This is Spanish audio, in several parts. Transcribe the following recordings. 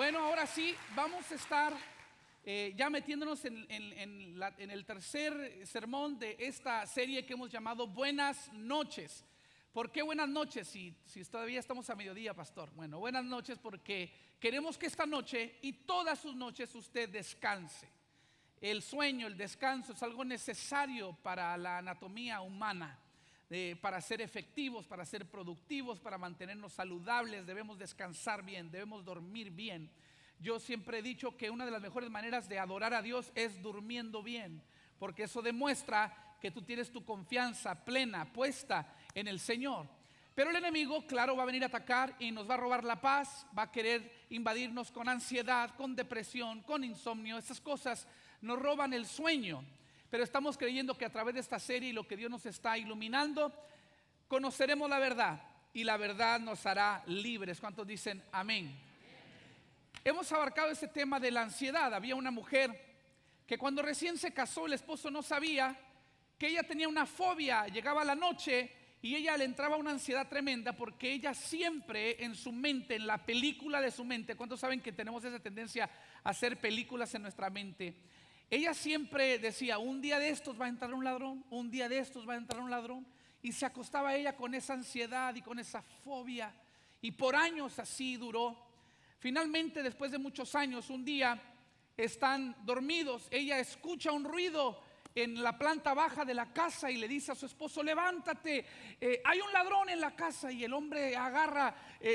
Bueno, ahora sí, vamos a estar ya metiéndonos en el tercer sermón de esta serie que hemos llamado Buenas Noches. ¿Por qué buenas noches? Si todavía estamos a mediodía, pastor. Bueno, buenas noches porque queremos que esta noche y todas sus noches usted descanse. El sueño, el descanso es algo necesario para la anatomía humana. Para ser efectivos, para ser productivos, para mantenernos saludables, debemos descansar bien, debemos dormir bien. Yo siempre he dicho que una de las mejores maneras de adorar a Dios es durmiendo bien, porque eso demuestra que tú tienes tu confianza plena, puesta en el Señor. Pero el enemigo, claro, va a venir a atacar y nos va a robar la paz, va a querer invadirnos con ansiedad, con depresión, con insomnio. Esas cosas nos roban el sueño. Pero estamos creyendo que a través de esta serie y lo que Dios nos está iluminando, conoceremos la verdad y la verdad nos hará libres. ¿Cuántos dicen amén? Hemos abarcado este tema de la ansiedad. Había una mujer que cuando recién se casó, el esposo no sabía que ella tenía una fobia. Llegaba la noche y ella le entraba una ansiedad tremenda porque ella siempre en su mente, en la película de su mente, ¿cuántos saben que tenemos esa tendencia a hacer películas en nuestra mente? Ella siempre decía, un día de estos va a entrar un ladrón, un día de estos va a entrar un ladrón. Y se acostaba ella con esa ansiedad y con esa fobia. Y por años así duró. Finalmente, después de muchos años, un día están dormidos. Ella escucha un ruido en la planta baja de la casa y le dice a su esposo, levántate, hay un ladrón en la casa. Y el hombre agarra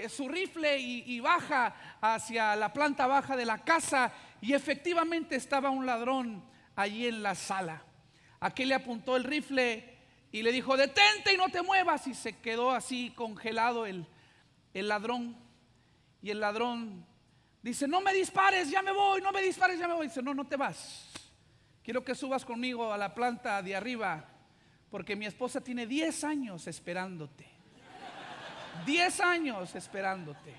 su rifle y baja hacia la planta baja de la casa. Y efectivamente estaba un ladrón allí en la sala. Aquel le apuntó el rifle y le dijo, detente y no te muevas. Y se quedó así congelado el ladrón. Y el ladrón dice, no me dispares, ya me voy, no me dispares, ya me voy. Dice, no te vas. Quiero que subas conmigo a la planta de arriba, porque mi esposa tiene 10 años esperándote. 10 años esperándote.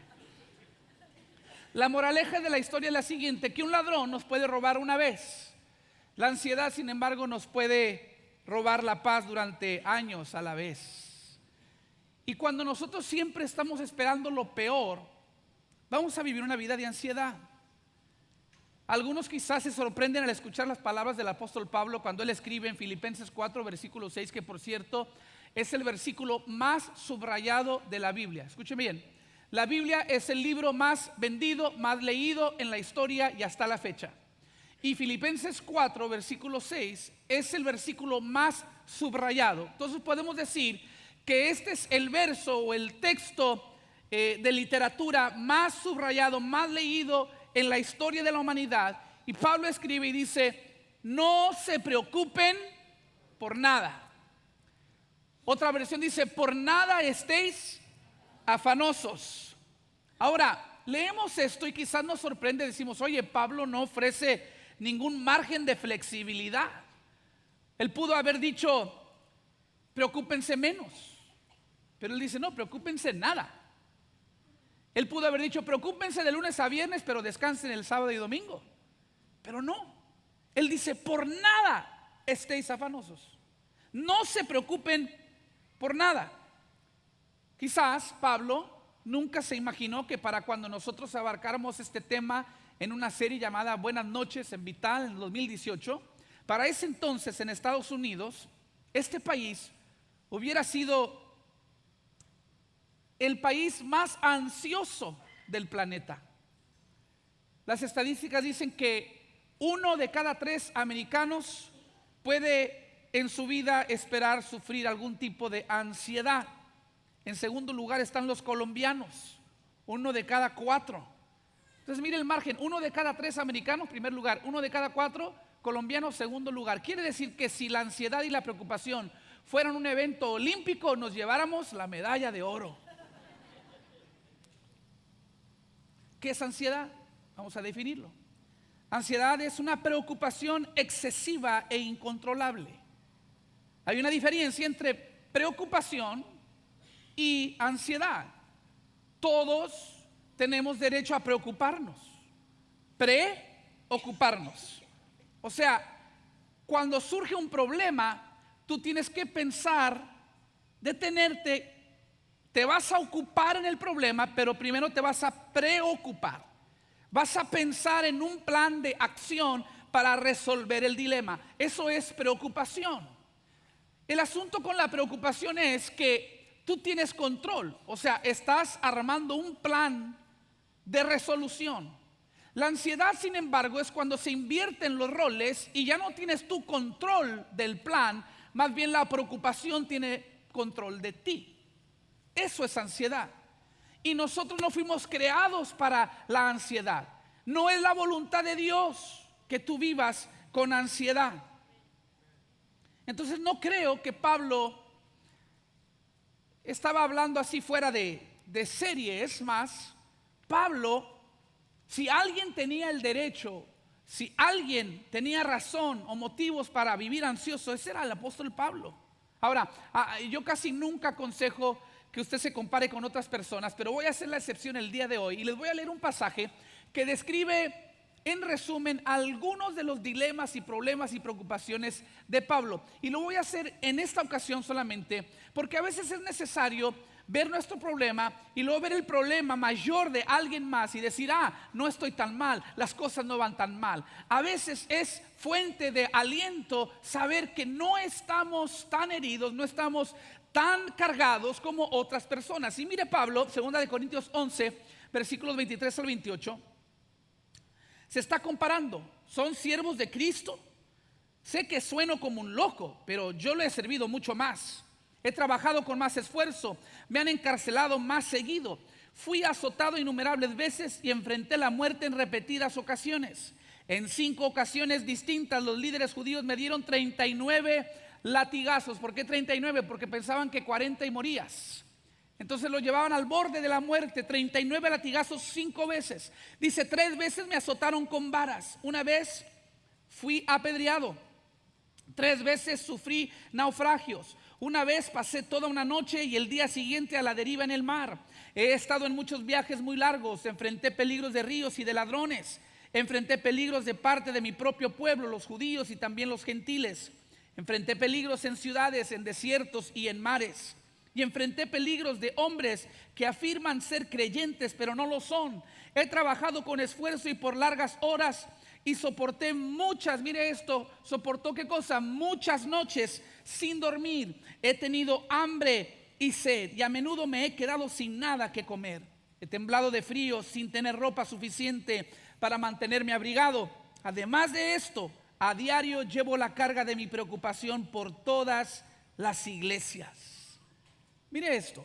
La moraleja de la historia es la siguiente, que un ladrón nos puede robar una vez. La ansiedad, sin embargo, nos puede robar la paz durante años a la vez. Y cuando nosotros siempre estamos esperando lo peor, vamos a vivir una vida de ansiedad. Algunos quizás se sorprenden al escuchar las palabras del apóstol Pablo cuando él escribe en Filipenses 4, versículo 6, que por cierto es el versículo más subrayado de la Biblia. Escuchen bien. La Biblia es el libro más vendido, más leído en la historia y hasta la fecha. Y Filipenses 4, versículo 6 es el versículo más subrayado. Entonces podemos decir que este es el verso o el texto de literatura más subrayado, más leído en la historia de la humanidad. Y Pablo escribe y dice, no se preocupen por nada. Otra versión dice, por nada estéis afanosos. Ahora, leemos esto y quizás nos sorprende, decimos, oye, Pablo no ofrece ningún margen de flexibilidad. Él pudo haber dicho, preocúpense menos, pero él dice, no, preocúpense nada. Él pudo haber dicho, preocúpense de lunes a viernes, pero descansen el sábado y domingo. Pero no, él dice, por nada estéis afanosos. No se preocupen por nada. Quizás Pablo nunca se imaginó que para cuando nosotros abarcáramos este tema en una serie llamada Buenas Noches en Vital en el 2018, para ese entonces en Estados Unidos, este país hubiera sido el país más ansioso del planeta. Las estadísticas dicen que 1 de cada 3 americanos puede en su vida esperar sufrir algún tipo de ansiedad. En segundo lugar están los colombianos, 1 de cada 4. Entonces mire el margen, 1 de cada 3 americanos, primer lugar, 1 de cada 4 colombianos, segundo lugar. Quiere decir que si la ansiedad y la preocupación fueran un evento olímpico, nos lleváramos la medalla de oro. ¿Qué es ansiedad? Vamos a definirlo. Ansiedad es una preocupación excesiva e incontrolable. Hay una diferencia entre preocupación y ansiedad. Todos tenemos derecho a preocuparnos, preocuparnos. O sea, cuando surge un problema, tú tienes que pensar, detenerte, te vas a ocupar en el problema, pero primero te vas a preocupar. Vas a pensar en un plan de acción para resolver el dilema. Eso es preocupación. El asunto con la preocupación es que tú tienes control, o sea, estás armando un plan de resolución. La ansiedad, sin embargo, es cuando se invierten los roles y ya no tienes tu control del plan, más bien la preocupación tiene control de ti. Eso es ansiedad. Y nosotros no fuimos creados para la ansiedad. No es la voluntad de Dios que tú vivas con ansiedad. Entonces no creo que Pablo estaba hablando así fuera de serie. Es más, Pablo, si alguien tenía el derecho, si alguien tenía razón o motivos para vivir ansioso, ese era el apóstol Pablo. Ahora, yo casi nunca aconsejo que usted se compare con otras personas, pero voy a hacer la excepción el día de hoy y les voy a leer un pasaje que describe en resumen algunos de los dilemas y problemas y preocupaciones de Pablo. Y lo voy a hacer en esta ocasión solamente porque a veces es necesario ver nuestro problema y luego ver el problema mayor de alguien más y decir, no estoy tan mal, las cosas no van tan mal. A veces es fuente de aliento saber que no estamos tan heridos, no estamos tan cargados como otras personas. Y mire Pablo, 2 Corintios 11, versículos 23 al 28, se está comparando. ¿Son siervos de Cristo? Sé que sueno como un loco, pero yo lo he servido mucho más. He trabajado con más esfuerzo, me han encarcelado más seguido. Fui azotado innumerables veces y enfrenté la muerte en repetidas ocasiones. En 5 ocasiones distintas los líderes judíos me dieron 39 latigazos. ¿Por qué 39? Porque pensaban que 40 y morías. Entonces lo llevaban al borde de la muerte. 39 latigazos 5 veces. Dice, 3 veces me azotaron con varas. Una vez fui apedreado. 3 veces sufrí naufragios. Una vez pasé toda una noche y el día siguiente a la deriva en el mar. He estado en muchos viajes muy largos. Enfrenté peligros de ríos y de ladrones. Enfrenté peligros de parte de mi propio pueblo, los judíos y también los gentiles. Enfrenté peligros en ciudades, en desiertos y en mares. Y enfrenté peligros de hombres que afirman ser creyentes, pero no lo son. He trabajado con esfuerzo y por largas horas y soporté muchas, mire esto, soportó qué cosa, muchas noches sin dormir. He tenido hambre y sed y a menudo me he quedado sin nada que comer. He temblado de frío sin tener ropa suficiente para mantenerme abrigado. Además de esto, a diario llevo la carga de mi preocupación por todas las iglesias. Mire esto,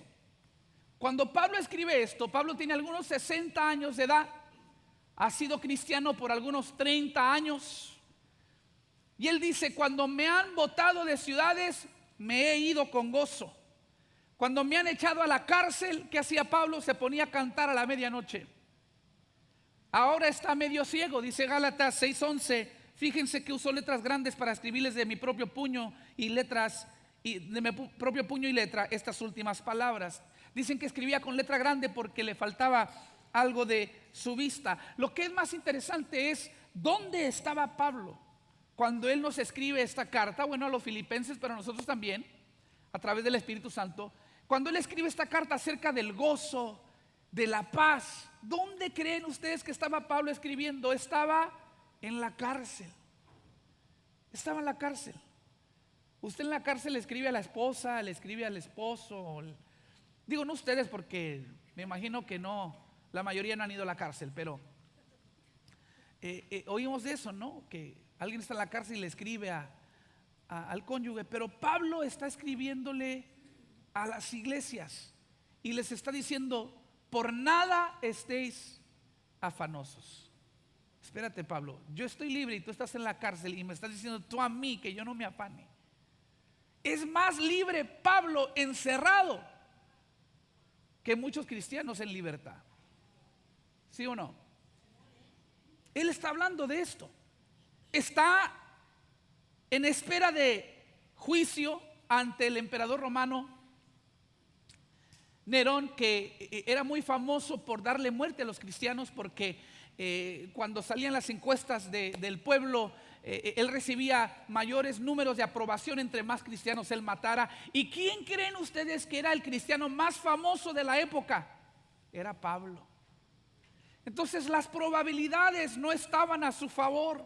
cuando Pablo escribe esto, Pablo tiene algunos 60 años de edad, ha sido cristiano por algunos 30 años, y él dice, cuando me han botado de ciudades, me he ido con gozo. Cuando me han echado a la cárcel, ¿qué hacía Pablo? Se ponía a cantar a la medianoche. Ahora está medio ciego, dice Gálatas 6:11. Fíjense que usó letras grandes para escribirles de mi propio puño y letras, y de mi propio puño y letra estas últimas palabras. Dicen que escribía con letra grande porque le faltaba algo de su vista. Lo que es más interesante es dónde estaba Pablo cuando él nos escribe esta carta. Bueno, a los filipenses, pero a nosotros también, a través del Espíritu Santo. Cuando él escribe esta carta acerca del gozo, de la paz, ¿dónde creen ustedes que estaba Pablo escribiendo? Estaba en la cárcel. Estaba en la cárcel. Usted en la cárcel le escribe a la esposa, le escribe al esposo. Digo, no ustedes porque me imagino que no, la mayoría no han ido a la cárcel, pero oímos de eso, ¿no? Que alguien está en la cárcel y le escribe al cónyuge. Pero Pablo está escribiéndole a las iglesias y les está diciendo, por nada estéis afanosos. Espérate, Pablo, yo estoy libre y tú estás en la cárcel y me estás diciendo tú a mí que yo no me afane. Es más libre Pablo encerrado que muchos cristianos en libertad. ¿Sí o no? Él está hablando de esto. Está en espera de juicio ante el emperador romano Nerón, que era muy famoso por darle muerte a los cristianos porque cuando salían las encuestas del pueblo, él recibía mayores números de aprobación entre más cristianos él matara. ¿Y quién creen ustedes que era el cristiano más famoso de la época? Era Pablo. Entonces las probabilidades no estaban a su favor.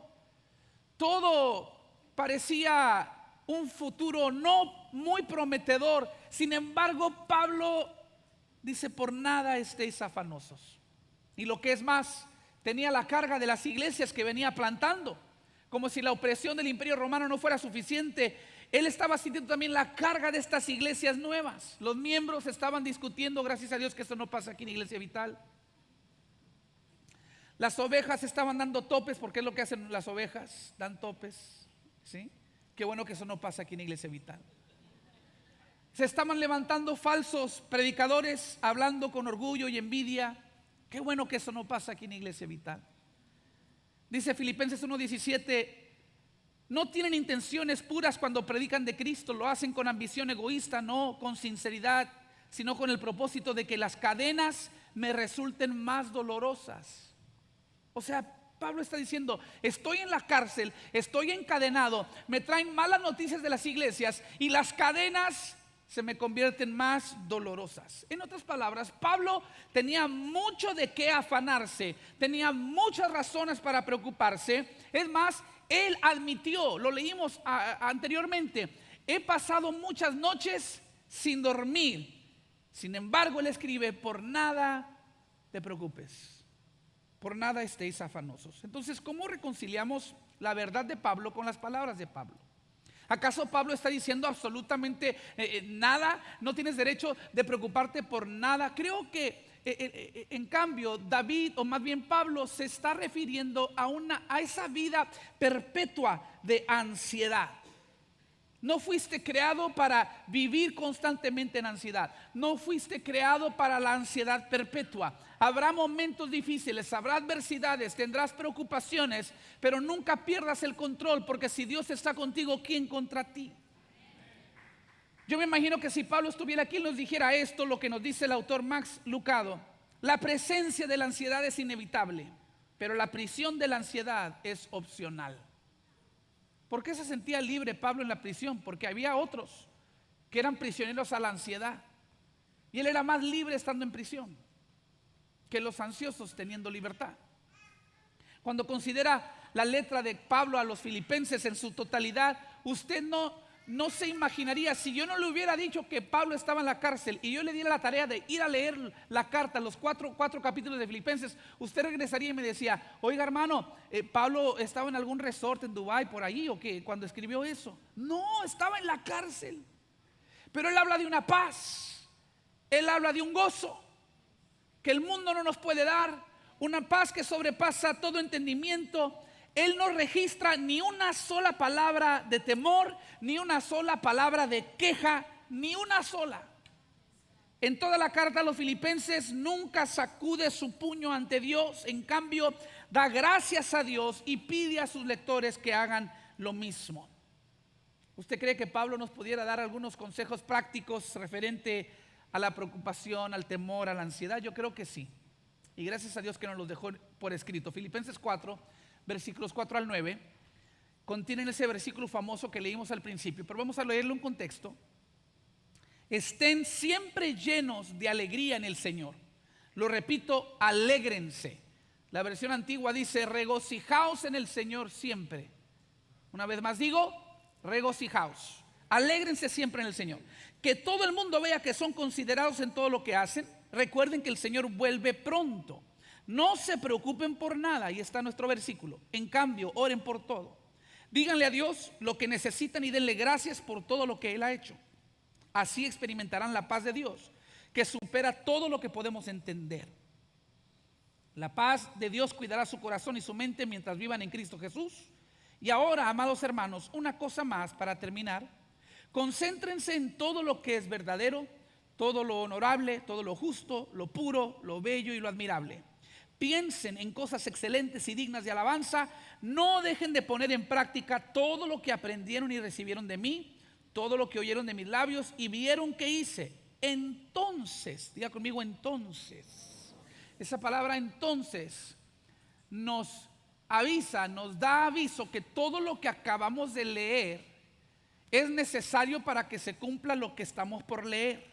Todo parecía un futuro no muy prometedor. Sin embargo, Pablo dice: por nada estéis afanosos. Y lo que es más, tenía la carga de las iglesias que venía plantando. Como si la opresión del Imperio Romano no fuera suficiente, él estaba sintiendo también la carga de estas iglesias nuevas. Los miembros estaban discutiendo, gracias a Dios que esto no pasa aquí en Iglesia Vital. Las ovejas estaban dando topes, porque es lo que hacen las ovejas, dan topes, ¿sí? Qué bueno que eso no pasa aquí en Iglesia Vital. Se estaban levantando falsos predicadores, hablando con orgullo y envidia. Qué bueno que eso no pasa aquí en Iglesia Vital. Dice Filipenses 1:17: no tienen intenciones puras cuando predican de Cristo, lo hacen con ambición egoísta, no con sinceridad, sino con el propósito de que las cadenas me resulten más dolorosas. O sea, Pablo está diciendo: estoy en la cárcel, estoy encadenado, me traen malas noticias de las iglesias y las cadenas se me convierten más dolorosas. En otras palabras, Pablo tenía mucho de qué afanarse, tenía muchas razones para preocuparse. Es más, él admitió, lo leímos anteriormente: he pasado muchas noches sin dormir. Sin embargo, él escribe: por nada te preocupes, por nada estéis afanosos. Entonces, ¿cómo reconciliamos la verdad de Pablo con las palabras de Pablo? ¿Acaso Pablo está diciendo absolutamente nada? No tienes derecho de preocuparte por nada. Creo que en cambio David, o más bien Pablo, se está refiriendo a esa vida perpetua de ansiedad. No fuiste creado para vivir constantemente en ansiedad. No fuiste creado para la ansiedad perpetua. Habrá momentos difíciles, habrá adversidades, tendrás preocupaciones, pero nunca pierdas el control, porque si Dios está contigo, ¿quién contra ti? Yo me imagino que si Pablo estuviera aquí y nos dijera esto, lo que nos dice el autor Max Lucado: la presencia de la ansiedad es inevitable, pero la prisión de la ansiedad es opcional. ¿Por qué se sentía libre Pablo en la prisión? Porque había otros que eran prisioneros a la ansiedad, y él era más libre estando en prisión que los ansiosos teniendo libertad. Cuando considera la letra de Pablo a los filipenses en su totalidad, usted no se imaginaría, si yo no le hubiera dicho que Pablo estaba en la cárcel y yo le diera la tarea de ir a leer la carta, los cuatro capítulos de Filipenses, usted regresaría y me decía: oiga, hermano, Pablo estaba en algún resort en Dubái por allí, o que cuando escribió eso. No, estaba en la cárcel. Pero él habla de una paz, él habla de un gozo que el mundo no nos puede dar, una paz que sobrepasa todo entendimiento. Él no registra ni una sola palabra de temor, ni una sola palabra de queja, ni una sola. En toda la carta a los filipenses nunca sacude su puño ante Dios. En cambio, da gracias a Dios y pide a sus lectores que hagan lo mismo. ¿Usted cree que Pablo nos pudiera dar algunos consejos prácticos referente a la preocupación, al temor, a la ansiedad? Yo creo que sí. Y gracias a Dios que nos los dejó por escrito. Filipenses 4, versículos 4 al 9, contienen ese versículo famoso que leímos al principio, pero vamos a leerlo en contexto. Estén siempre llenos de alegría en el Señor. Lo repito: alégrense. La versión antigua dice: regocijaos en el Señor siempre. Una vez más digo: regocijaos. Alégrense siempre en el Señor. Que todo el mundo vea que son considerados en todo lo que hacen. Recuerden que el Señor vuelve pronto. No se preocupen por nada. Ahí está nuestro versículo. En cambio, oren por todo. Díganle a Dios lo que necesitan y denle gracias por todo lo que Él ha hecho. Así experimentarán la paz de Dios, que supera todo lo que podemos entender. La paz de Dios cuidará su corazón y su mente mientras vivan en Cristo Jesús. Y ahora, amados hermanos, una cosa más para terminar. Concéntrense en todo lo que es verdadero, todo lo honorable, todo lo justo, lo puro, lo bello y lo admirable. Piensen en cosas excelentes y dignas de alabanza. No dejen de poner en práctica todo lo que aprendieron y recibieron de mí, todo lo que oyeron de mis labios y vieron que hice. Entonces, diga conmigo: entonces. Esa palabra entonces nos avisa, nos da aviso que todo lo que acabamos de leer es necesario para que se cumpla lo que estamos por leer.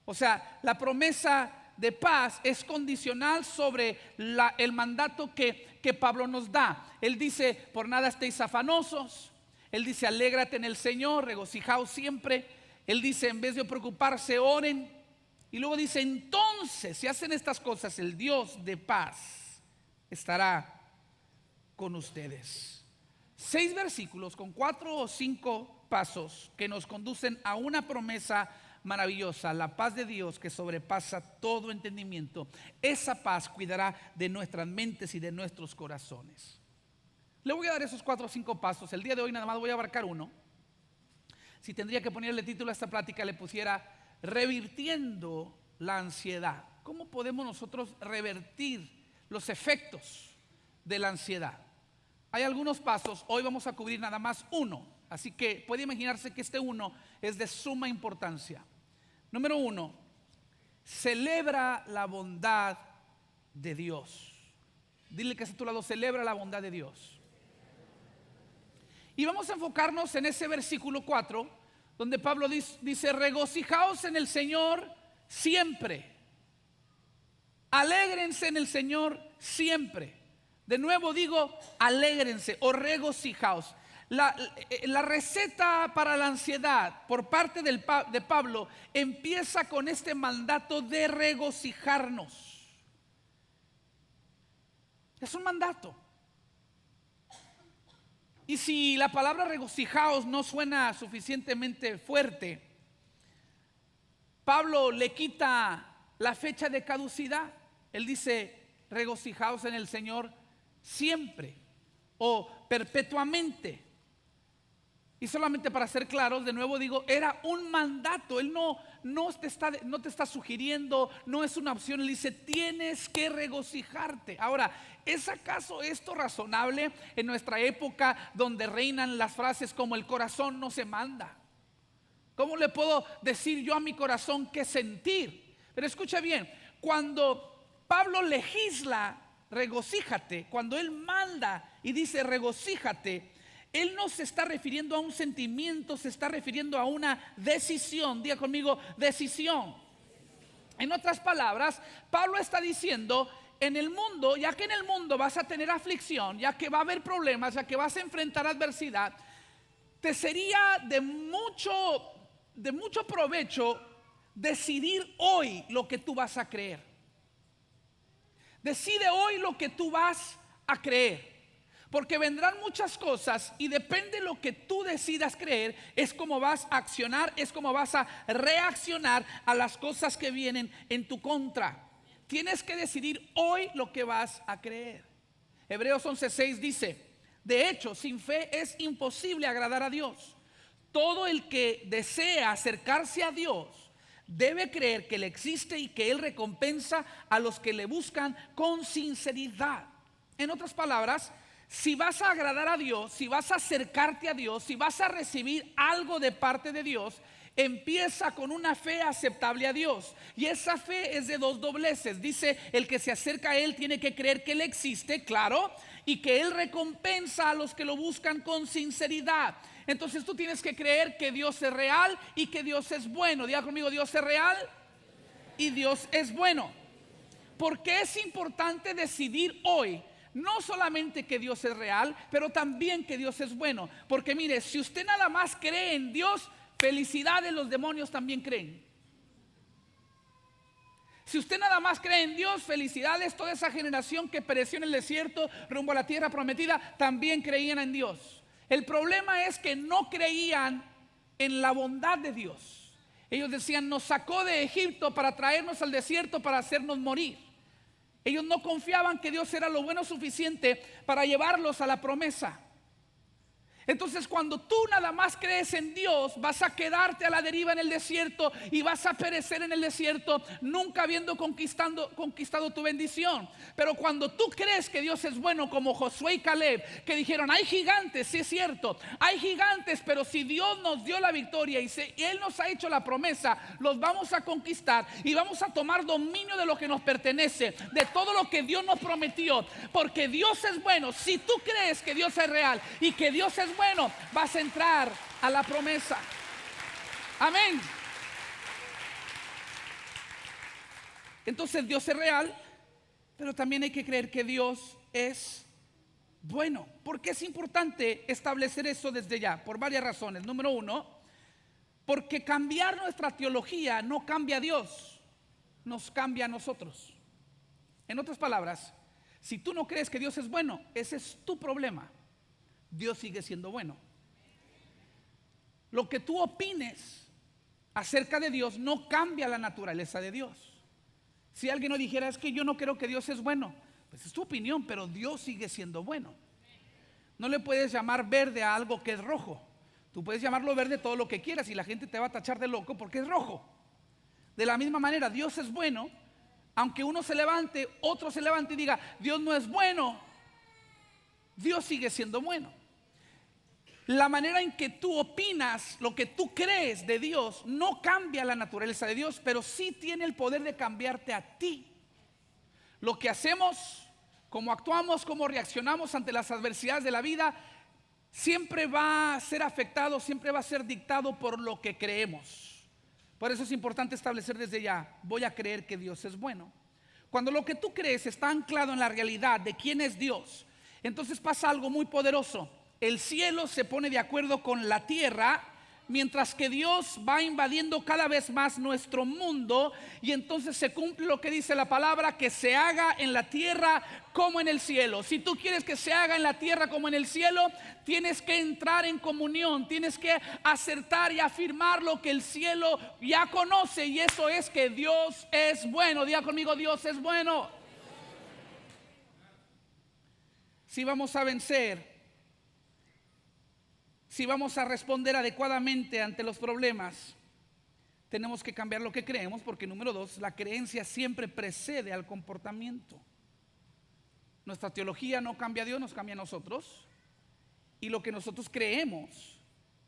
O sea, la promesa de paz es condicional sobre el mandato que Pablo nos da. Él dice, por nada estéis afanosos. Él dice, alégrate en el Señor, regocijaos siempre. Él dice, en vez de preocuparse, oren. Y luego dice, entonces, si hacen estas cosas, el Dios de paz estará con ustedes. 6 versículos con 4 o 5 pasos que nos conducen a una promesa maravillosa: la paz de Dios que sobrepasa todo entendimiento. Esa paz cuidará de nuestras mentes y de nuestros corazones. Le voy a dar esos 4 o 5 pasos. El día de hoy nada más voy a abarcar uno. Si tendría que ponerle título a esta plática, le pusiera revirtiendo la ansiedad. ¿Cómo podemos nosotros revertir los efectos de la ansiedad? Hay algunos pasos. Hoy vamos a cubrir nada más uno, así que puede imaginarse que este uno es de suma importancia. Número 1, celebra la bondad de Dios. Dile que está a tu lado, celebra la bondad de Dios. Y vamos a enfocarnos en ese versículo 4, donde Pablo dice, regocijaos en el Señor siempre. Alégrense en el Señor siempre. De nuevo digo, alégrense o regocijaos. La receta para la ansiedad por parte de Pablo empieza con este mandato de regocijarnos. Es un mandato. Y si la palabra regocijaos no suena suficientemente fuerte, Pablo le quita la fecha de caducidad. Él dice, regocijaos en el Señor siempre o perpetuamente. Y solamente para ser claros, de nuevo digo, era un mandato. Él no te está sugiriendo, no es una opción. Él dice, tienes que regocijarte. Ahora, ¿es acaso esto razonable en nuestra época donde reinan las frases como el corazón no se manda? ¿Cómo le puedo decir yo a mi corazón qué sentir? Pero escucha bien, cuando Pablo legisla, regocíjate, cuando él manda y dice regocíjate, él no se está refiriendo a un sentimiento, se está refiriendo a una decisión. Diga conmigo, decisión. En otras palabras, Pablo está diciendo, en el mundo, ya que en el mundo vas a tener aflicción, ya que va a haber problemas, ya que vas a enfrentar adversidad, te sería de mucho provecho decidir hoy lo que tú vas a creer. Decide hoy lo que tú vas a creer. Porque vendrán muchas cosas y depende de lo que tú decidas creer, es como vas a accionar, es como vas a reaccionar a las cosas que vienen en tu contra. Tienes que decidir hoy lo que vas a creer. Hebreos 11:6 dice, de hecho, sin fe es imposible agradar a Dios. Todo el que desea acercarse a Dios debe creer que Él existe y que Él recompensa a los que le buscan con sinceridad. En otras palabras, si vas a agradar a Dios, si vas a acercarte a Dios, si vas a recibir algo de parte de Dios, empieza con una fe aceptable a Dios. Y esa fe es de 2 dobleces. Dice, el que se acerca a Él tiene que creer que Él existe, claro, y que Él recompensa a los que lo buscan con sinceridad. Entonces tú tienes que creer que Dios es real y que Dios es bueno. Diga conmigo, Dios es real y Dios es bueno. Porque es importante decidir hoy no solamente que Dios es real, pero también que Dios es bueno. Porque mire, si usted nada más cree en Dios, felicidades, los demonios también creen. Si usted nada más cree en Dios, felicidades, toda esa generación que pereció en el desierto rumbo a la tierra prometida, también creían en Dios. El problema es que no creían en la bondad de Dios. Ellos decían, nos sacó de Egipto para traernos al desierto para hacernos morir. Ellos no confiaban que Dios era lo bueno suficiente para llevarlos a la promesa. Entonces cuando tú nada más crees en Dios, vas a quedarte a la deriva en el desierto y vas a perecer en el desierto, nunca habiendo conquistado tu bendición. Pero cuando tú crees que Dios es bueno, como Josué y Caleb, que dijeron, hay gigantes, sí es cierto, hay gigantes, pero si Dios nos dio la victoria y Él nos ha hecho la promesa, los vamos a conquistar y vamos a tomar dominio de lo que nos pertenece, de todo lo que Dios nos prometió, porque Dios es bueno. Si tú crees que Dios es real y que Dios es bueno, vas a entrar a la promesa. Amén. Entonces Dios es real, pero también hay que creer que Dios es bueno. ¿Por qué es importante establecer eso desde ya? Por varias razones. Número uno, porque cambiar nuestra teología no cambia a Dios, nos cambia a nosotros. En otras palabras, si tú no crees que Dios es bueno, ese es tu problema. Dios sigue siendo bueno. Lo que tú opines acerca de Dios no cambia la naturaleza de Dios. Si alguien no dijera, es que yo no creo que Dios es bueno, pues es tu opinión, pero Dios sigue siendo bueno. No le puedes llamar verde a algo que es rojo. Tú puedes llamarlo verde todo lo que quieras y la gente te va a tachar de loco porque es rojo. De la misma manera, Dios es bueno, aunque uno se levante, otro se levante y diga, Dios no es bueno, Dios sigue siendo bueno. La manera en que tú opinas, lo que tú crees de Dios, no cambia la naturaleza de Dios, pero sí tiene el poder de cambiarte a ti. Lo que hacemos, cómo actuamos, cómo reaccionamos ante las adversidades de la vida, siempre va a ser afectado, siempre va a ser dictado por lo que creemos. Por eso es importante establecer desde ya, voy a creer que Dios es bueno. Cuando lo que tú crees está anclado en la realidad de quién es Dios, entonces pasa algo muy poderoso. El cielo se pone de acuerdo con la tierra, mientras que Dios va invadiendo cada vez más nuestro mundo, y entonces se cumple lo que dice la palabra, que se haga en la tierra como en el cielo. Si tú quieres que se haga en la tierra como en el cielo, tienes que entrar en comunión, tienes que acertar y afirmar lo que el cielo ya conoce, y eso es que Dios es bueno. Diga conmigo, Dios es bueno. Si vamos a vencer, si vamos a responder adecuadamente ante los problemas, tenemos que cambiar lo que creemos, porque número dos, la creencia siempre precede al comportamiento. Nuestra teología no cambia a Dios, nos cambia a nosotros. Y lo que nosotros creemos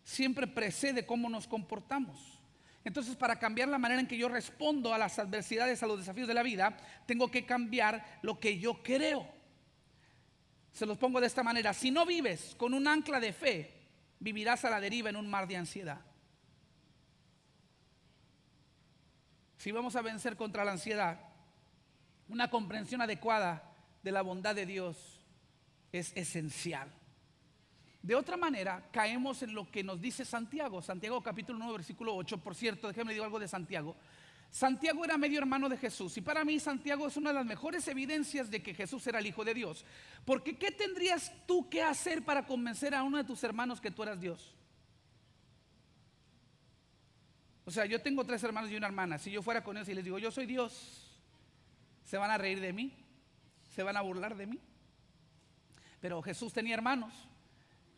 siempre precede cómo nos comportamos. Entonces, para cambiar la manera en que yo respondo a las adversidades, a los desafíos de la vida, tengo que cambiar lo que yo creo. Se los pongo de esta manera: si no vives con un ancla de fe, vivirás a la deriva en un mar de ansiedad. Si vamos a vencer contra la ansiedad, una comprensión adecuada de la bondad de Dios es esencial. De otra manera, caemos en lo que nos dice Santiago. Santiago capítulo 9, versículo 8. Por cierto, déjenme decir algo de Santiago. Santiago era medio hermano de Jesús, y para mí Santiago es una de las mejores evidencias de que Jesús era el Hijo de Dios. Porque ¿qué tendrías tú que hacer para convencer a uno de tus hermanos que tú eras Dios? O sea, yo tengo 3 hermanos y una hermana. Si yo fuera con ellos y les digo, yo soy Dios, ¿se van a reír de mí? ¿Se van a burlar de mí? Pero Jesús tenía hermanos,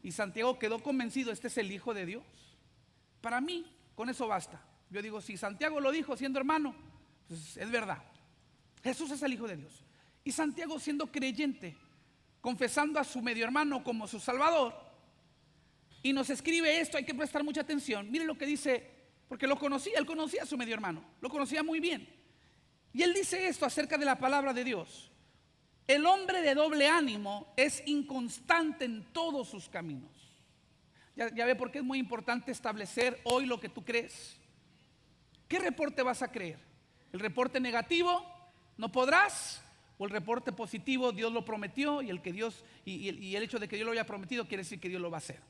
y Santiago quedó convencido, este es el Hijo de Dios. Para mí, con eso basta. Yo digo, si Santiago lo dijo siendo hermano, pues es verdad. Jesús es el Hijo de Dios. Y Santiago, siendo creyente, confesando a su medio hermano como su Salvador, y nos escribe esto, hay que prestar mucha atención. Mire lo que dice, porque lo conocía, él conocía a su medio hermano, lo conocía muy bien. Y él dice esto acerca de la palabra de Dios: el hombre de doble ánimo es inconstante en todos sus caminos. Ya ve por qué es muy importante establecer hoy lo que tú crees. ¿Qué reporte vas a creer? ¿El reporte negativo? ¿No podrás? ¿O el reporte positivo? Dios lo prometió, y el hecho de que Dios lo haya prometido quiere decir que Dios lo va a hacer.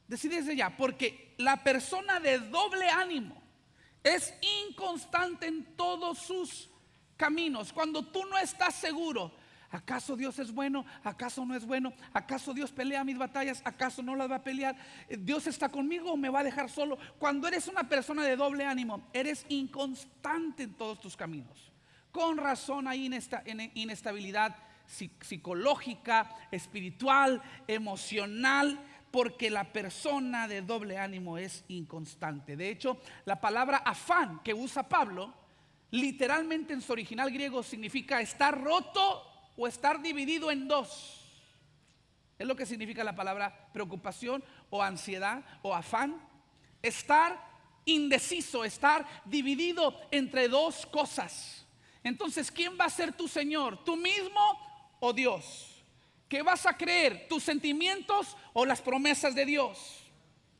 Decídese ya, porque la persona de doble ánimo es inconstante en todos sus caminos. Cuando tú no estás seguro, ¿acaso Dios es bueno? ¿Acaso no es bueno? ¿Acaso Dios pelea mis batallas? ¿Acaso no las va a pelear? ¿Dios está conmigo o me va a dejar solo? Cuando eres una persona de doble ánimo, eres inconstante en todos tus caminos. Con razón hay inestabilidad psicológica, espiritual, emocional, porque la persona de doble ánimo es inconstante. De hecho, la palabra afán que usa Pablo, literalmente en su original griego significa estar roto o estar dividido en dos. Es lo que significa la palabra preocupación o ansiedad o afán. Estar indeciso, estar dividido entre dos cosas. Entonces, ¿quién va a ser tu Señor? ¿Tú mismo o Dios? ¿Qué vas a creer? ¿Tus sentimientos o las promesas de Dios?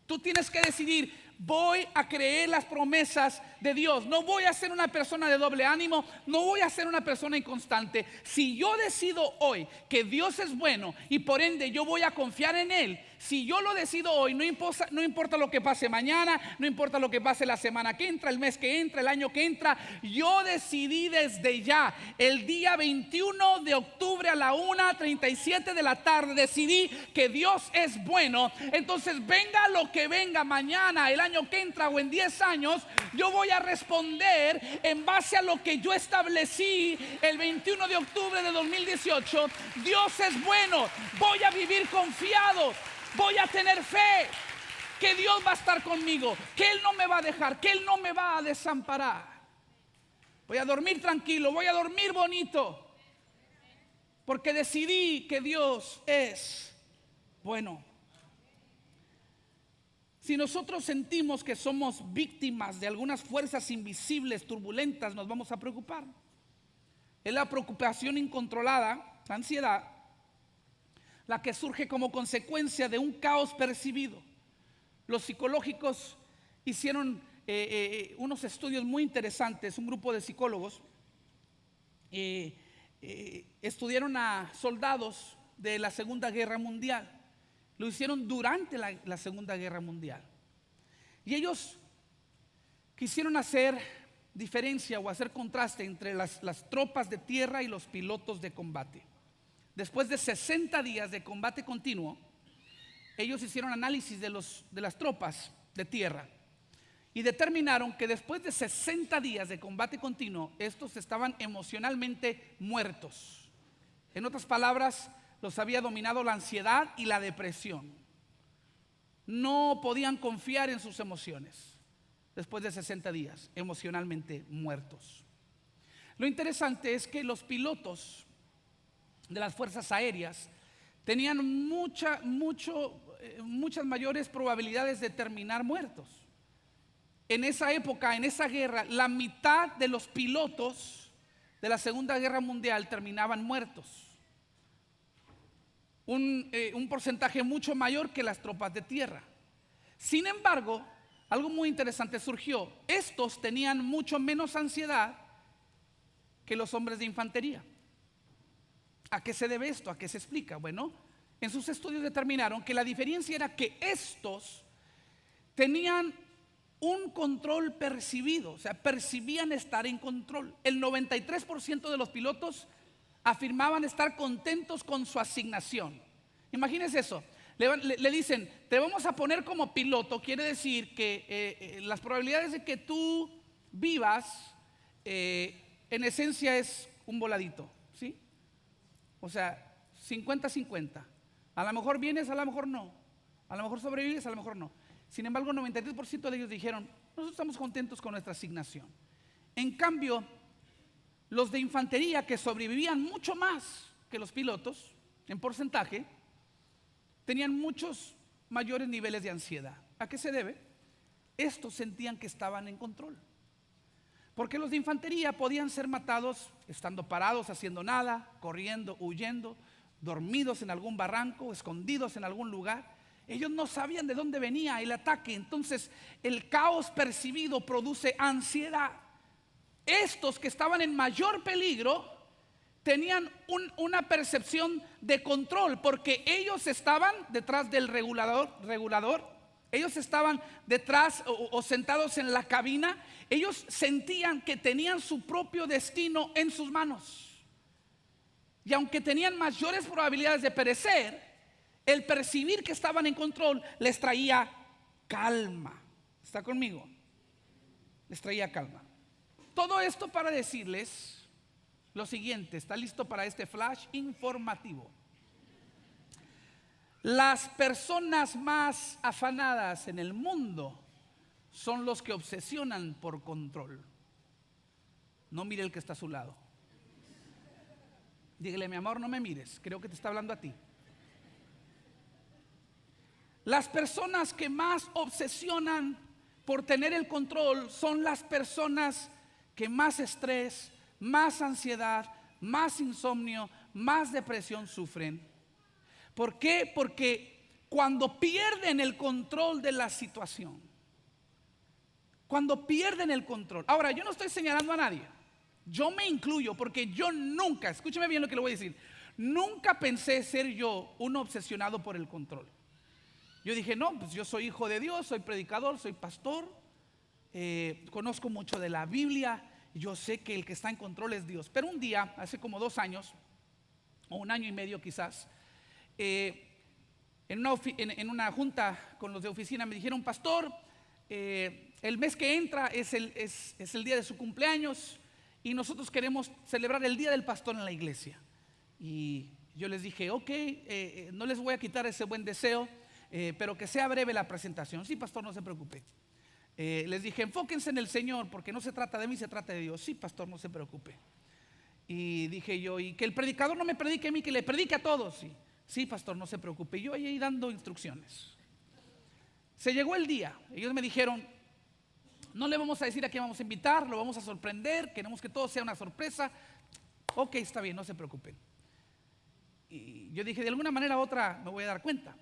Tú tienes que decidir, voy a creer las promesas de Dios. No voy a ser una persona de doble ánimo, no voy a ser una persona inconstante. Si yo decido hoy que Dios es bueno y por ende yo voy a confiar en Él, si yo lo decido hoy, no importa lo que pase mañana, no importa lo que pase la semana que entra, el mes que entra, el año que entra, yo decidí desde ya, el día 21 de octubre a la 1:37 de la tarde, decidí que Dios es bueno. Entonces venga lo que venga mañana, el año que entra o en 10 años, yo voy a responder en base a lo que yo establecí el 21 de octubre de 2018. Dios es bueno, voy a vivir confiado, voy a tener fe que Dios va a estar conmigo, que Él no me va a dejar, que Él no me va a desamparar. Voy a dormir tranquilo, voy a dormir bonito, porque decidí que Dios es bueno. Si nosotros sentimos que somos víctimas de algunas fuerzas invisibles, turbulentas, nos vamos a preocupar. Es la preocupación incontrolada, la ansiedad, la que surge como consecuencia de un caos percibido. Los psicológicos hicieron unos estudios muy interesantes. Un grupo de psicólogos estudiaron a soldados de la Segunda Guerra Mundial. Lo hicieron durante la Segunda Guerra Mundial. Y ellos quisieron hacer diferencia o hacer contraste entre las tropas de tierra y los pilotos de combate. Después de 60 días de combate continuo, ellos hicieron análisis de las tropas de tierra y determinaron que después de 60 días de combate continuo, estos estaban emocionalmente muertos. En otras palabras, los había dominado la ansiedad y la depresión. No podían confiar en sus emociones después de 60 días, emocionalmente muertos. Lo interesante es que los pilotos de las fuerzas aéreas tenían muchas mayores probabilidades de terminar muertos. En esa época, en esa guerra, la mitad de los pilotos de la Segunda Guerra Mundial terminaban muertos. Un porcentaje mucho mayor que las tropas de tierra. Sin embargo, algo muy interesante surgió. Estos tenían mucho menos ansiedad que los hombres de infantería. ¿A qué se debe esto? ¿A qué se explica? Bueno, en sus estudios determinaron que la diferencia era que estos tenían un control percibido, o sea, percibían estar en control. El 93% de los pilotos afirmaban estar contentos con su asignación. Imagínense eso. Le dicen, te vamos a poner como piloto. Quiere decir que las probabilidades de que tú vivas en esencia es un voladito, ¿sí? O sea, 50-50. A lo mejor vienes, a lo mejor no. A lo mejor sobrevives, a lo mejor no. Sin embargo, el 93% de ellos dijeron, nosotros estamos contentos con nuestra asignación. En cambio, los de infantería, que sobrevivían mucho más que los pilotos en porcentaje, tenían muchos mayores niveles de ansiedad. ¿A qué se debe? Estos sentían que estaban en control, porque los de infantería podían ser matados estando parados, haciendo nada, corriendo, huyendo, dormidos en algún barranco, escondidos en algún lugar. Ellos no sabían de dónde venía el ataque. Entonces el caos percibido produce ansiedad. Estos que estaban en mayor peligro tenían una percepción de control, porque ellos estaban detrás del regulador. Ellos estaban detrás o sentados en la cabina. Ellos sentían que tenían su propio destino en sus manos. Y aunque tenían mayores probabilidades de perecer, el percibir que estaban en control les traía calma. ¿Está conmigo? Les traía calma. Todo esto para decirles lo siguiente. ¿Está listo para este flash informativo? Las personas más afanadas en el mundo son los que obsesionan por control. No mire el que está a su lado. Dígale, mi amor, no me mires, creo que te está hablando a ti. Las personas que más obsesionan por tener el control son las personas que más estrés, más ansiedad, más insomnio, más depresión sufren. ¿Por qué? Porque cuando pierden el control de la situación, Cuando pierden el control. Ahora, yo no estoy señalando a nadie. Yo me incluyo porque yo nunca, escúcheme bien lo que le voy a decir, nunca pensé ser yo un obsesionado por el control. Yo dije, no, pues yo soy hijo de Dios, soy predicador, soy pastor, conozco mucho de la Biblia, yo sé que el que está en control es Dios. Pero un día, hace como 2 años, o 1 año y medio quizás, en una junta con los de oficina me dijeron, pastor, el mes que entra es el día de su cumpleaños y nosotros queremos celebrar el día del pastor en la iglesia. Y yo les dije, ok, no les voy a quitar ese buen deseo, pero que sea breve la presentación. Sí, pastor, no se preocupe. Les dije, enfóquense en el Señor, porque no se trata de mí, se trata de Dios. Sí, pastor, no se preocupe. Y dije yo, y que el predicador no me predique a mí, que le predique a todos. Sí, pastor, no se preocupe. Yo ahí dando instrucciones. Se llegó el día, ellos me dijeron, no le vamos a decir a quién vamos a invitar, lo vamos a sorprender, queremos que todo sea una sorpresa. Ok, está bien, no se preocupen. Y yo dije, de alguna manera u otra me voy a dar cuenta.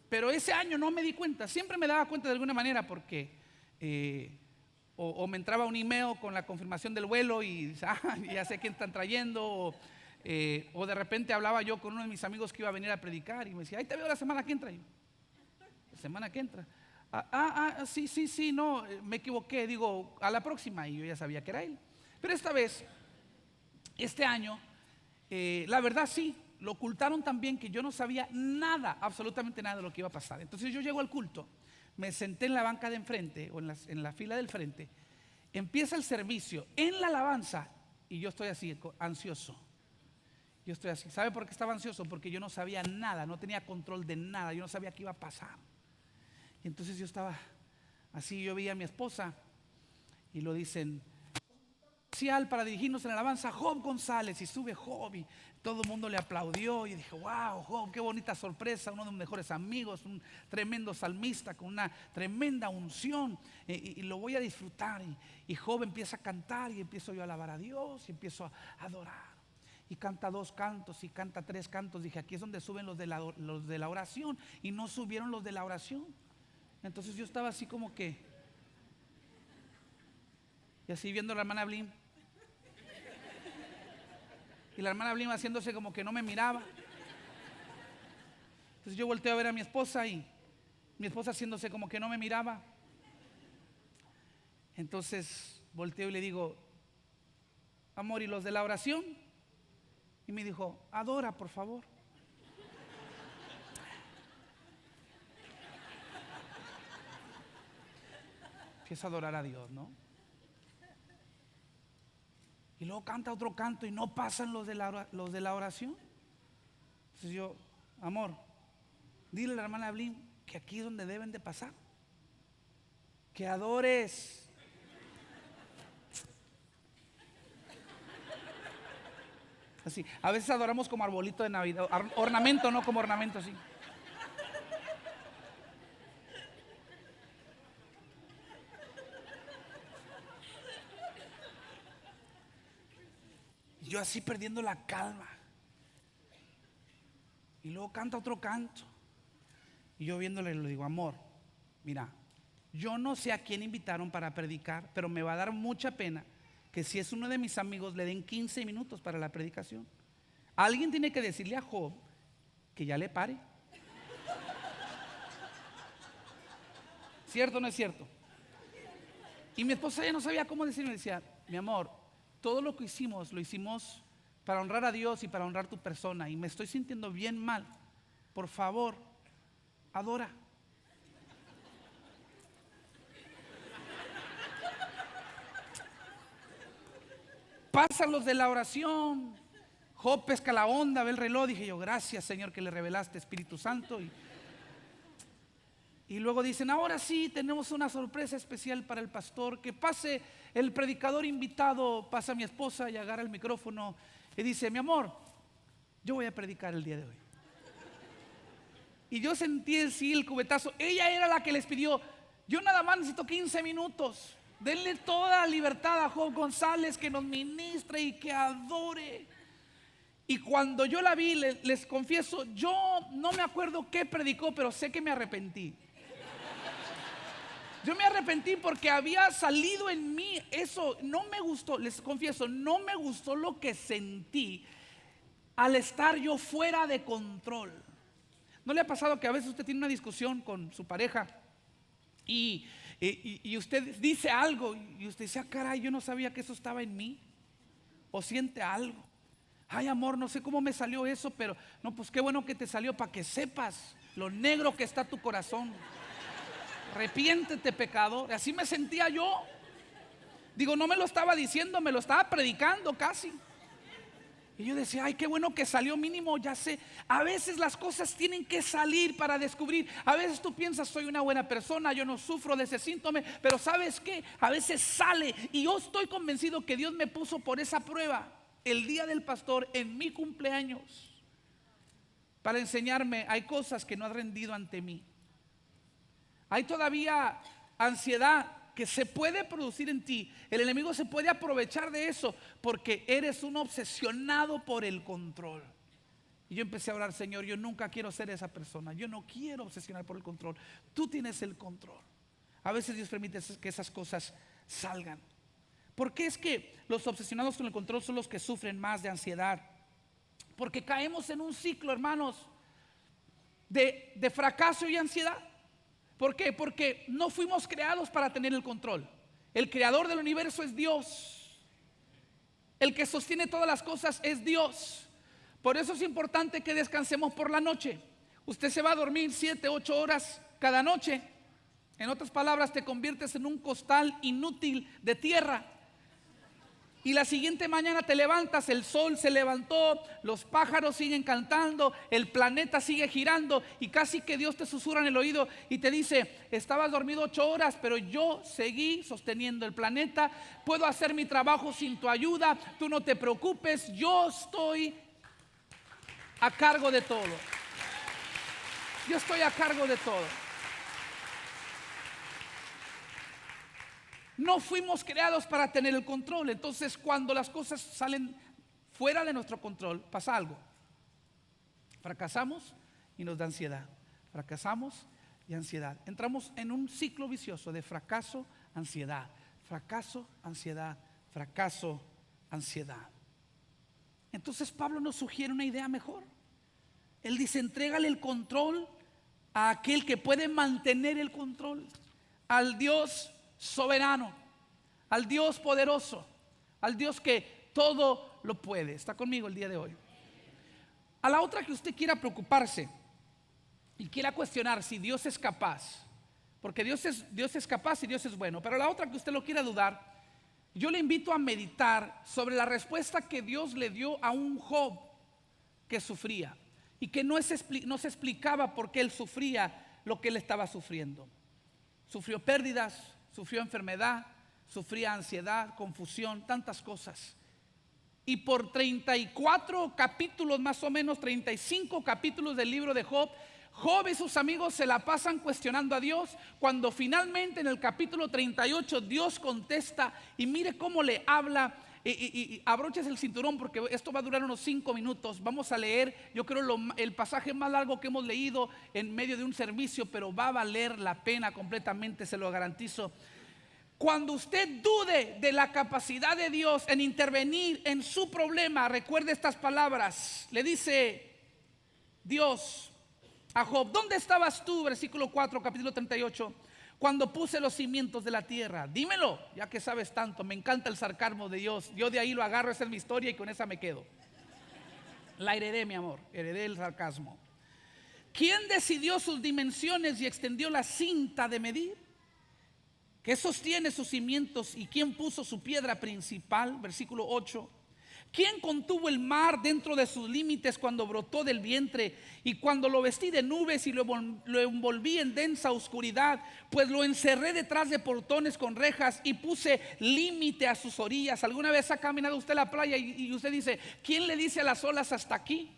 Pero ese año no me di cuenta, siempre me daba cuenta de alguna manera porque o me entraba un email con la confirmación del vuelo y ya sé quién están trayendo, o de repente hablaba yo con uno de mis amigos que iba a venir a predicar y me decía, ahí te veo la semana que entra. La semana que entra. Sí, no, me equivoqué, digo, a la próxima, y yo ya sabía que era él. Pero esta vez, este año, la verdad sí, lo ocultaron también que yo no sabía nada, absolutamente nada de lo que iba a pasar. Entonces yo llego al culto, me senté en la banca de enfrente, o en la fila del frente, empieza el servicio, en la alabanza, y yo estoy así, ansioso. Yo estoy así, ¿sabe por qué estaba ansioso? Porque yo no sabía nada, no tenía control de nada, yo no sabía qué iba a pasar. Y entonces yo estaba así, yo veía a mi esposa y lo dicen para dirigirnos en la alabanza, Job González, y sube Job y todo el mundo le aplaudió y dije, wow, Job, qué bonita sorpresa, uno de mis mejores amigos, un tremendo salmista con una tremenda unción, y lo voy a disfrutar. Y Job empieza a cantar y empiezo yo a alabar a Dios y empiezo a adorar. Y canta 2 cantos y canta 3 cantos. Dije, aquí es donde suben los de la oración, y no subieron los de la oración. Entonces yo estaba así como que, y así viendo a la hermana Blim, y la hermana Blim haciéndose como que no me miraba. Entonces yo volteo a ver a mi esposa y mi esposa haciéndose como que no me miraba. Entonces volteo y le digo, amor, ¿y los de la oración? Y me dijo, adora, por favor. Empieza a adorar a Dios, ¿no? Y luego canta otro canto y no pasan los de la oración. Entonces yo, amor, dile a la hermana Blim que aquí es donde deben de pasar. Que adores. Así, a veces adoramos como arbolito de Navidad, ornamento, no como ornamento, así. Yo así perdiendo la calma. Y luego canta otro canto. Y yo viéndole le digo, amor, mira, yo no sé a quién invitaron para predicar, pero me va a dar mucha pena que si es uno de mis amigos le den 15 minutos para la predicación. Alguien tiene que decirle a Job que ya le pare. ¿Cierto o no es cierto? Y mi esposa ya no sabía cómo decirme, decía, mi amor, todo lo que hicimos, lo hicimos para honrar a Dios y para honrar tu persona, y me estoy sintiendo bien mal. Por favor, adora. Pasan los de la oración. Job pesca la onda, ve el reloj. Dije yo, gracias, Señor, que le revelaste, Espíritu Santo. Y luego dicen, ahora sí, tenemos una sorpresa especial para el pastor. Que pase el predicador invitado. Pasa mi esposa y agarra el micrófono y dice, mi amor, yo voy a predicar el día de hoy. Y yo sentí el cubetazo. Ella era la que les pidió, yo nada más necesito 15 minutos. Denle toda la libertad a Job González, que nos ministre y que adore. Y cuando yo la vi, les confieso, yo no me acuerdo qué predicó, pero sé que me arrepentí. Yo me arrepentí porque había salido en mí eso. No me gustó, les confieso, no me gustó lo que sentí al estar yo fuera de control. ¿No le ha pasado que a veces usted tiene una discusión con su pareja y usted dice algo y usted dice, ah, caray, yo no sabía que eso estaba en mí? O siente algo. Ay, amor, no sé cómo me salió eso, pero no, pues qué bueno que te salió para que sepas lo negro que está tu corazón. Arrepiéntete, pecador. Así me sentía yo. Digo, no me lo estaba diciendo, me lo estaba predicando casi. Y yo decía, ay, qué bueno que salió, mínimo, ya sé. A veces las cosas tienen que salir para descubrir. A veces tú piensas, soy una buena persona, yo no sufro de ese síntoma. Pero ¿sabes qué? A veces sale. Y yo estoy convencido que Dios me puso por esa prueba el día del pastor en mi cumpleaños, para enseñarme, hay cosas que no has rendido ante mí. Hay todavía ansiedad que se puede producir en ti. El enemigo se puede aprovechar de eso porque eres un obsesionado por el control. Y yo empecé a orar, Señor, yo nunca quiero ser esa persona. Yo no quiero obsesionar por el control. Tú tienes el control. A veces Dios permite que esas cosas salgan. ¿Por qué es que los obsesionados con el control son los que sufren más de ansiedad? Porque caemos en un ciclo, hermanos, de fracaso y ansiedad. ¿Por qué? Porque no fuimos creados para tener el control. El creador del universo es Dios. El que sostiene todas las cosas es Dios. Por eso es importante que descansemos por la noche. Usted se va a dormir 7, 8 horas cada noche. En otras palabras, te conviertes en un costal inútil de tierra. Y la siguiente mañana te levantas, el sol se levantó, los pájaros siguen cantando, el planeta sigue girando y casi que Dios te susurra en el oído y te dice, estabas dormido 8 horas, pero yo seguí sosteniendo el planeta, puedo hacer mi trabajo sin tu ayuda, tú no te preocupes, yo estoy a cargo de todo. Yo estoy a cargo de todo. No fuimos creados para tener el control. Entonces, cuando las cosas salen fuera de nuestro control, pasa algo. Fracasamos y nos da ansiedad. Fracasamos y ansiedad. Entramos en un ciclo vicioso de fracaso, ansiedad. Fracaso, ansiedad. Fracaso, ansiedad. Entonces Pablo nos sugiere una idea mejor. Él dice, entrégale el control a aquel que puede mantener el control, al Dios soberano, al Dios poderoso, al Dios que todo lo puede. Está conmigo el día de hoy. A la otra que usted quiera preocuparse y quiera cuestionar si Dios es capaz, porque Dios es capaz y Dios es bueno, pero a la otra que usted lo quiera dudar, yo le invito a meditar sobre la respuesta que Dios le dio a un Job que sufría y que no se explicaba por qué él sufría lo que él estaba sufriendo. Sufrió pérdidas, sufrió enfermedad, sufría ansiedad, confusión, tantas cosas. Y por 34 capítulos, más o menos 35 capítulos del libro de Job, Job y sus amigos se la pasan cuestionando a Dios, cuando finalmente en el capítulo 38 Dios contesta y mire cómo le habla. Y abroches el cinturón porque esto va a durar unos 5 minutos. Vamos a leer, yo creo, el pasaje más largo que hemos leído en medio de un servicio, pero va a valer la pena completamente, se lo garantizo. Cuando usted dude de la capacidad de Dios en intervenir en su problema, recuerde estas palabras. Le dice Dios a Job, ¿dónde estabas tú? Versículo 4, capítulo 38. Cuando puse los cimientos de la tierra. Dímelo, ya que sabes tanto. Me encanta el sarcasmo de Dios. Yo de ahí lo agarro, esa es mi historia y con esa me quedo. La heredé, mi amor, heredé el sarcasmo. ¿Quién decidió sus dimensiones y extendió la cinta de medir? ¿Qué sostiene sus cimientos y quién puso su piedra principal? Versículo 8. ¿Quién contuvo el mar dentro de sus límites cuando brotó del vientre y cuando lo vestí de nubes y lo envolví en densa oscuridad? Pues lo encerré detrás de portones con rejas y puse límite a sus orillas. ¿Alguna vez ha caminado usted a la playa y usted dice, ¿quién le dice a las olas hasta aquí?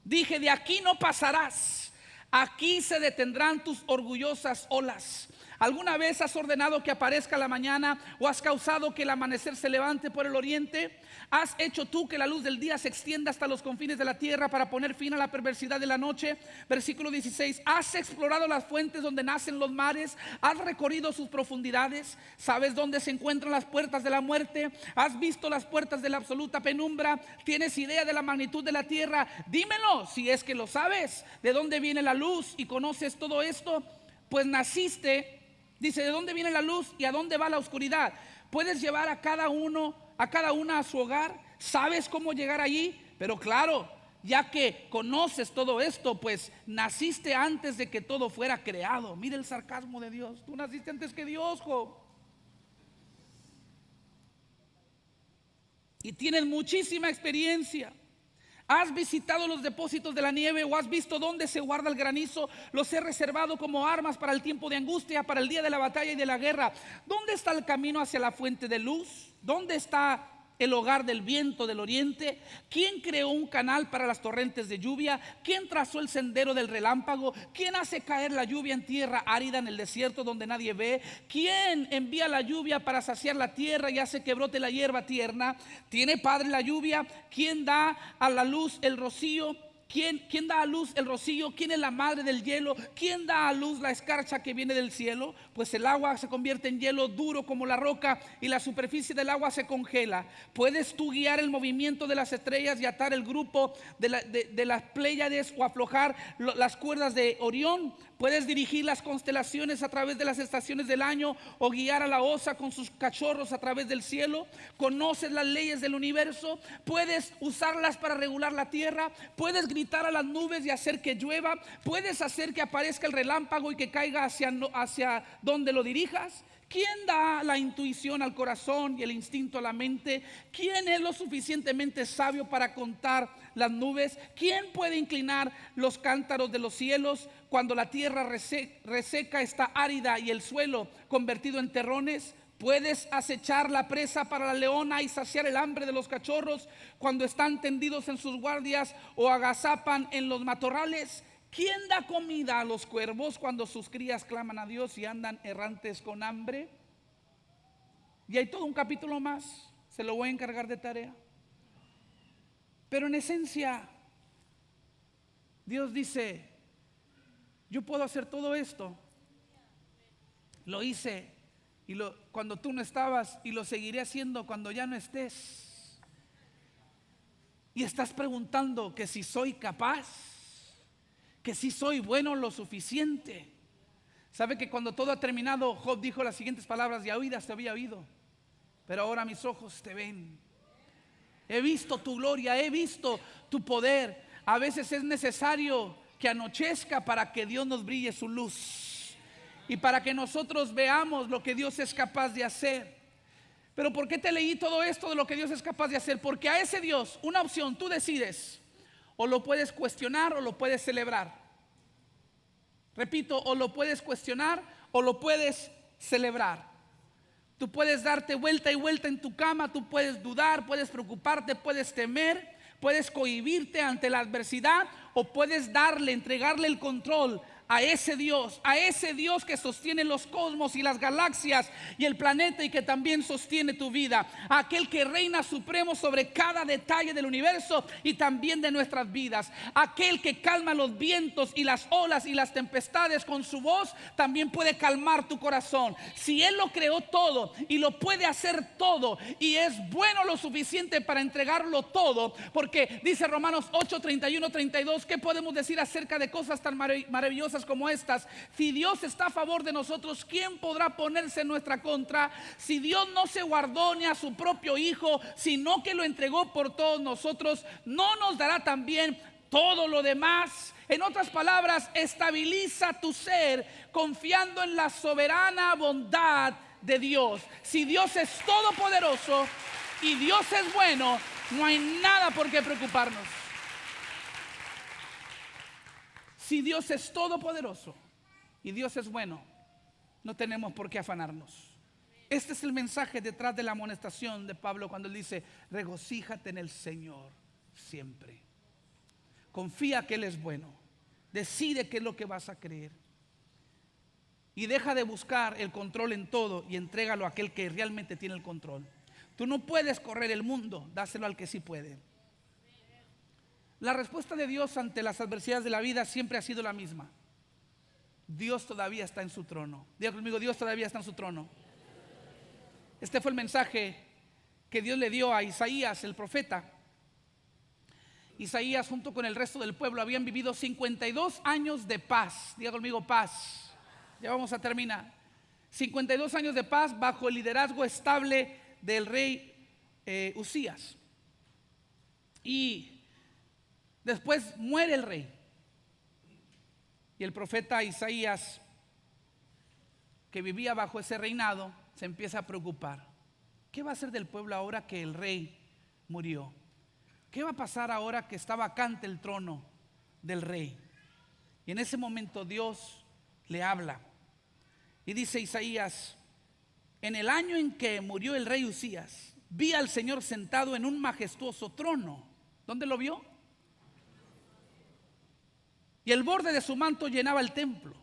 Dije, de aquí no pasarás. Aquí se detendrán tus orgullosas olas. ¿Alguna vez has ordenado que aparezca la mañana o has causado que el amanecer se levante por el oriente? ¿Has hecho tú que la luz del día se extienda hasta los confines de la tierra para poner fin a la perversidad de la noche? Versículo 16. ¿Has explorado las fuentes donde nacen los mares? ¿Has recorrido sus profundidades? ¿Sabes dónde se encuentran las puertas de la muerte? ¿Has visto las puertas de la absoluta penumbra? ¿Tienes idea de la magnitud de la tierra? Dímelo si es que lo sabes. ¿De dónde viene la luz y conoces todo esto? Pues naciste. Dice, ¿de dónde viene la luz y a dónde va la oscuridad? ¿Puedes llevar a cada una a su hogar? ¿Sabes cómo llegar allí? Pero claro, ya que conoces todo esto, pues naciste antes de que todo fuera creado. Mira el sarcasmo de Dios. Tú naciste antes que Dios, Job. Y tienes muchísima experiencia. ¿Has visitado los depósitos de la nieve o has visto dónde se guarda el granizo? Los he reservado como armas para el tiempo de angustia, para el día de la batalla y de la guerra. ¿Dónde está el camino hacia la fuente de luz? ¿Dónde está el hogar del viento del oriente? ¿Quién creó un canal para las torrentes de lluvia? ¿Quién trazó el sendero del relámpago? ¿Quién hace caer la lluvia en tierra árida en el desierto donde nadie ve? ¿Quién envía la lluvia para saciar la tierra y hace que brote la hierba tierna? ¿Tiene padre la lluvia? ¿Quién da a la luz el rocío? ¿Quién da a luz el rocío? ¿Quién es la madre del hielo? ¿Quién da a luz la escarcha que viene del cielo? Pues el agua se convierte en hielo duro como la roca y la superficie del agua se congela. ¿Puedes tú guiar el movimiento de las estrellas y atar el grupo de las Pléyades o aflojar las cuerdas de Orión? ¿Puedes dirigir las constelaciones a través de las estaciones del año o guiar a la osa con sus cachorros a través del cielo? ¿Conoces las leyes del universo? ¿Puedes usarlas para regular la tierra? ¿Puedes gritar a las nubes y hacer que llueva? ¿Puedes hacer que aparezca el relámpago y que caiga hacia donde lo dirijas? ¿Quién da la intuición al corazón y el instinto a la mente? ¿Quién es lo suficientemente sabio para contar las nubes? ¿Quién puede inclinar los cántaros de los cielos cuando la tierra reseca está árida y el suelo convertido en terrones? ¿Puedes acechar la presa para la leona y saciar el hambre de los cachorros cuando están tendidos en sus guardias o agazapan en los matorrales? ¿Quién da comida a los cuervos cuando sus crías claman a Dios y andan errantes con hambre? Y hay todo un capítulo más, se lo voy a encargar de tarea. Pero en esencia, Dios dice, yo puedo hacer todo esto. Lo hice cuando tú no estabas y lo seguiré haciendo cuando ya no estés. Y estás preguntando que si soy capaz, que si soy bueno lo suficiente. Sabe que cuando todo ha terminado, Job dijo las siguientes palabras: de oídas te había oído, pero ahora mis ojos te ven. He visto tu gloria, he visto tu poder. A veces es necesario que anochezca para que Dios nos brille su luz y para que nosotros veamos lo que Dios es capaz de hacer. Pero ¿por qué te leí todo esto de lo que Dios es capaz de hacer? Porque a ese Dios, una opción, tú decides. O lo puedes cuestionar o lo puedes celebrar. Repito, o lo puedes cuestionar o lo puedes celebrar. Tú puedes darte vuelta y vuelta en tu cama, tú puedes dudar, puedes preocuparte, puedes temer, puedes cohibirte ante la adversidad, o puedes entregarle el control a ese Dios que sostiene los cosmos y las galaxias y el planeta y que también sostiene tu vida, a aquel que reina supremo sobre cada detalle del universo y también de nuestras vidas, aquel que calma los vientos y las olas y las tempestades con su voz, también puede calmar tu corazón. Si Él lo creó todo y lo puede hacer todo y es bueno lo suficiente para entregarlo todo, porque dice Romanos 8, 31, 32, ¿qué podemos decir acerca de cosas tan maravillosas como estas? Si Dios está a favor de nosotros, ¿quién podrá ponerse en nuestra contra? Si Dios no se guardó ni a su propio Hijo, sino que lo entregó por todos nosotros, ¿no nos dará también todo lo demás? En otras palabras, estabiliza tu ser confiando en la soberana bondad de Dios. Si Dios es todopoderoso y Dios es bueno, no hay nada por qué preocuparnos. Si Dios es todopoderoso y Dios es bueno, no tenemos por qué afanarnos. Este es el mensaje detrás de la amonestación de Pablo cuando él dice: regocíjate en el Señor siempre. Confía que Él es bueno. Decide qué es lo que vas a creer. y deja de buscar el control en todo y entrégalo a aquel que realmente tiene el control. Tú no puedes correr el mundo, dáselo al que sí puede. La respuesta de Dios ante las adversidades de la vida siempre ha sido la misma. Dios todavía está en su trono. Diga conmigo, Dios todavía está en su trono. Este fue el mensaje que Dios le dio a Isaías, el profeta. Isaías junto con el resto del pueblo habían vivido 52 años de paz. Diga conmigo, paz. Ya vamos a terminar. 52 años de paz bajo el liderazgo estable del rey Usías. Y después muere el rey. Y el profeta Isaías, que vivía bajo ese reinado, se empieza a preocupar. ¿Qué va a hacer del pueblo ahora que el rey murió? ¿Qué va a pasar ahora que está vacante el trono del rey? Y en ese momento Dios le habla. Y dice Isaías: en el año en que murió el rey Usías, vi al Señor sentado en un majestuoso trono. ¿Dónde lo vio? Y el borde de su manto llenaba el templo.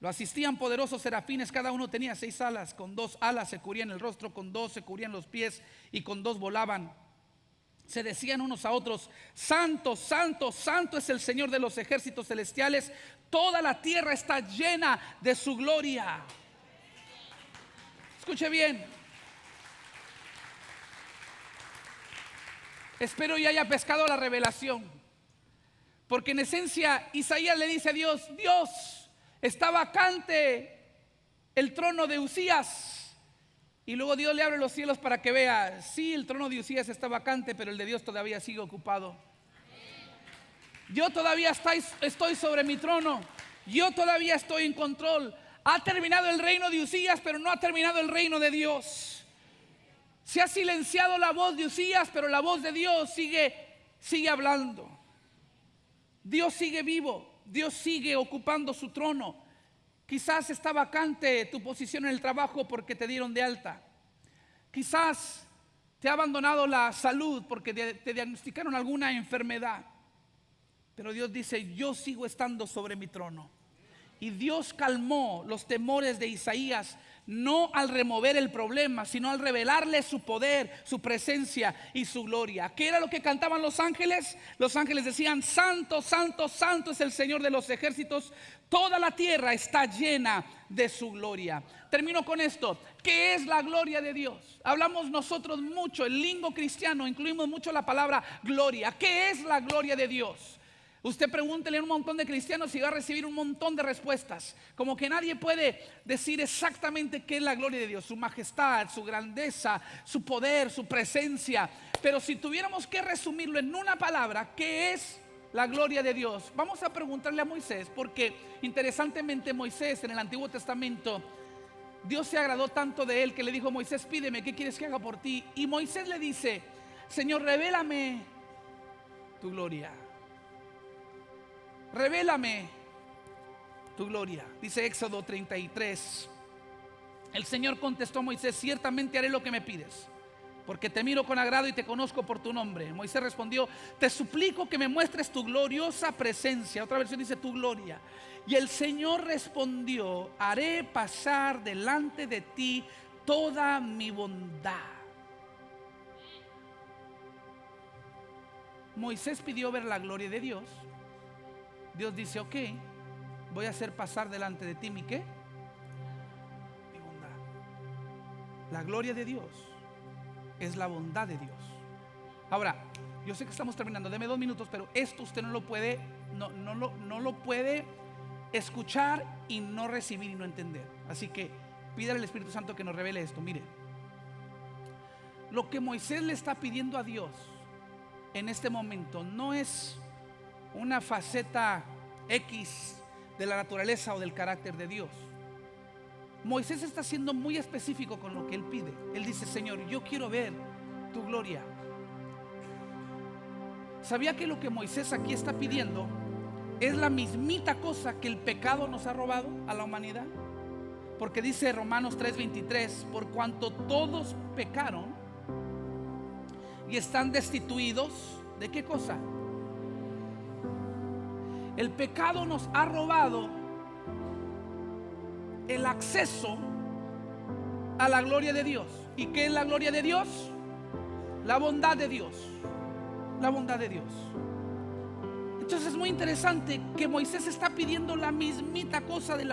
Lo asistían poderosos serafines, cada uno tenía 6 alas. Con 2 alas se cubrían el rostro, con 2 se cubrían los pies y con 2 volaban. Se decían unos a otros: santo, santo, santo es el Señor de los ejércitos celestiales. Toda la tierra está llena de su gloria. Escuche bien. Espero y haya pescado la revelación. Porque en esencia Isaías le dice a Dios: Dios, está vacante el trono de Usías. Y luego Dios le abre los cielos para que vea: sí, el trono de Usías está vacante, pero el de Dios todavía sigue ocupado. Yo todavía estoy sobre mi trono. Yo todavía estoy en control. Ha terminado el reino de Usías, pero no ha terminado el reino de Dios. Se ha silenciado la voz de Usías, pero la voz de Dios sigue hablando. Dios sigue vivo, Dios sigue ocupando su trono. Quizás está vacante tu posición en el trabajo porque te dieron de alta. Quizás te ha abandonado la salud porque te diagnosticaron alguna enfermedad. Pero Dios dice: yo sigo estando sobre mi trono. Y Dios calmó los temores de Isaías, no al remover el problema, sino al revelarle su poder, su presencia y su gloria. ¿Qué era lo que cantaban los ángeles? Los ángeles decían: santo, santo, santo es el Señor de los ejércitos. Toda la tierra está llena de su gloria. Termino con esto. ¿Qué es la gloria de Dios? Hablamos nosotros mucho, el lingo cristiano, incluimos mucho la palabra gloria. ¿Qué es la gloria de Dios? Usted pregúntele a un montón de cristianos y va a recibir un montón de respuestas. Como que nadie puede decir exactamente qué es la gloria de Dios: su majestad, su grandeza, su poder, su presencia. Pero si tuviéramos que resumirlo en una palabra, ¿qué es la gloria de Dios? Vamos a preguntarle a Moisés, porque interesantemente Moisés en el Antiguo Testamento, Dios se agradó tanto de él que le dijo: Moisés, pídeme, ¿qué quieres que haga por ti? Y Moisés le dice: Señor, revélame tu gloria. Revélame tu gloria. Dice Éxodo 33. El Señor contestó a Moisés: ciertamente haré lo que me pides, porque te miro con agrado y te conozco por tu nombre. Moisés respondió: te suplico que me muestres tu gloriosa presencia. Otra versión dice: tu gloria. Y el Señor respondió: haré pasar delante de ti toda mi bondad. Moisés pidió ver la gloria de Dios. Dios dice: ok, voy a hacer pasar delante de ti mi ¿qué? Mi bondad. La gloria de Dios es la bondad de Dios. Ahora, yo sé que estamos terminando, deme 2 minutos, pero esto usted no lo puede escuchar y no recibir y no entender. Así que pídale al Espíritu Santo que nos revele esto. Mire, lo que Moisés le está pidiendo a Dios en este momento no es una faceta X de la naturaleza o del carácter de Dios. Moisés está siendo muy específico con lo que él pide. Él dice: Señor, yo quiero ver tu gloria. ¿Sabía que lo que Moisés aquí está pidiendo es la mismita cosa que el pecado nos ha robado a la humanidad? Porque dice Romanos 3:23: por cuanto todos pecaron y están destituidos ¿de qué cosa? El pecado nos ha robado el acceso a la gloria de Dios. ¿Y qué es la gloria de Dios? La bondad de Dios. La bondad de Dios. Entonces es muy interesante que Moisés está pidiendo la mismita cosa de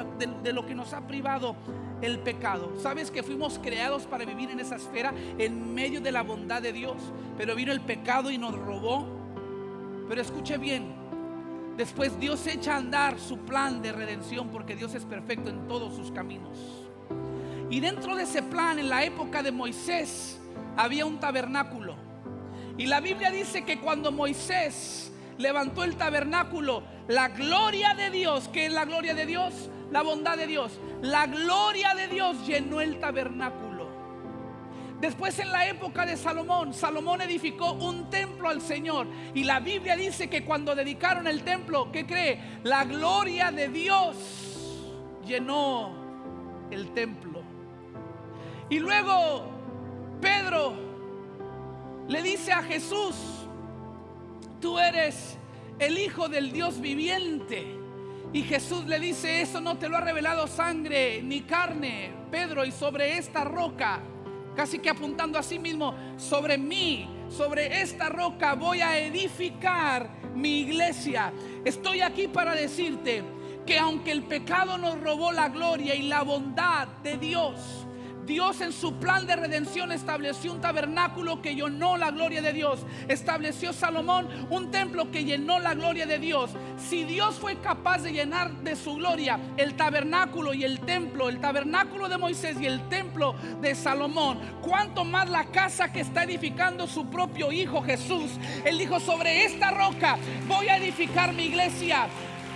lo que nos ha privado el pecado. Sabes que fuimos creados para vivir en esa esfera, en medio de la bondad de Dios, pero vino el pecado y nos robó. Pero escuche bien, después Dios echa a andar su plan de redención, porque Dios es perfecto en todos sus caminos. Y dentro de ese plan, en la época de Moisés, había un tabernáculo. Y la Biblia dice que cuando Moisés levantó el tabernáculo, la gloria de Dios, ¿qué es la gloria de Dios? La bondad de Dios. La gloria de Dios llenó el tabernáculo. Después, en la época de Salomón, Salomón edificó un templo al Señor. Y la Biblia dice que cuando dedicaron el templo, ¿qué cree? La gloria de Dios llenó el templo. Y luego Pedro le dice a Jesús: tú eres el Hijo del Dios viviente. Y Jesús le dice: eso no te lo ha revelado sangre ni carne, Pedro, y sobre esta roca, casi que apuntando a sí mismo, sobre mí, sobre esta roca voy a edificar mi iglesia. Estoy aquí para decirte que aunque el pecado nos robó la gloria y la bondad de Dios, Dios en su plan de redención estableció un tabernáculo que llenó la gloria de Dios. Estableció Salomón un templo que llenó la gloria de Dios. Si Dios fue capaz de llenar de su gloria el tabernáculo y el templo, el tabernáculo de Moisés y el templo de Salomón, ¿cuánto más la casa que está edificando su propio Hijo Jesús? Él dijo: sobre esta roca voy a edificar mi iglesia.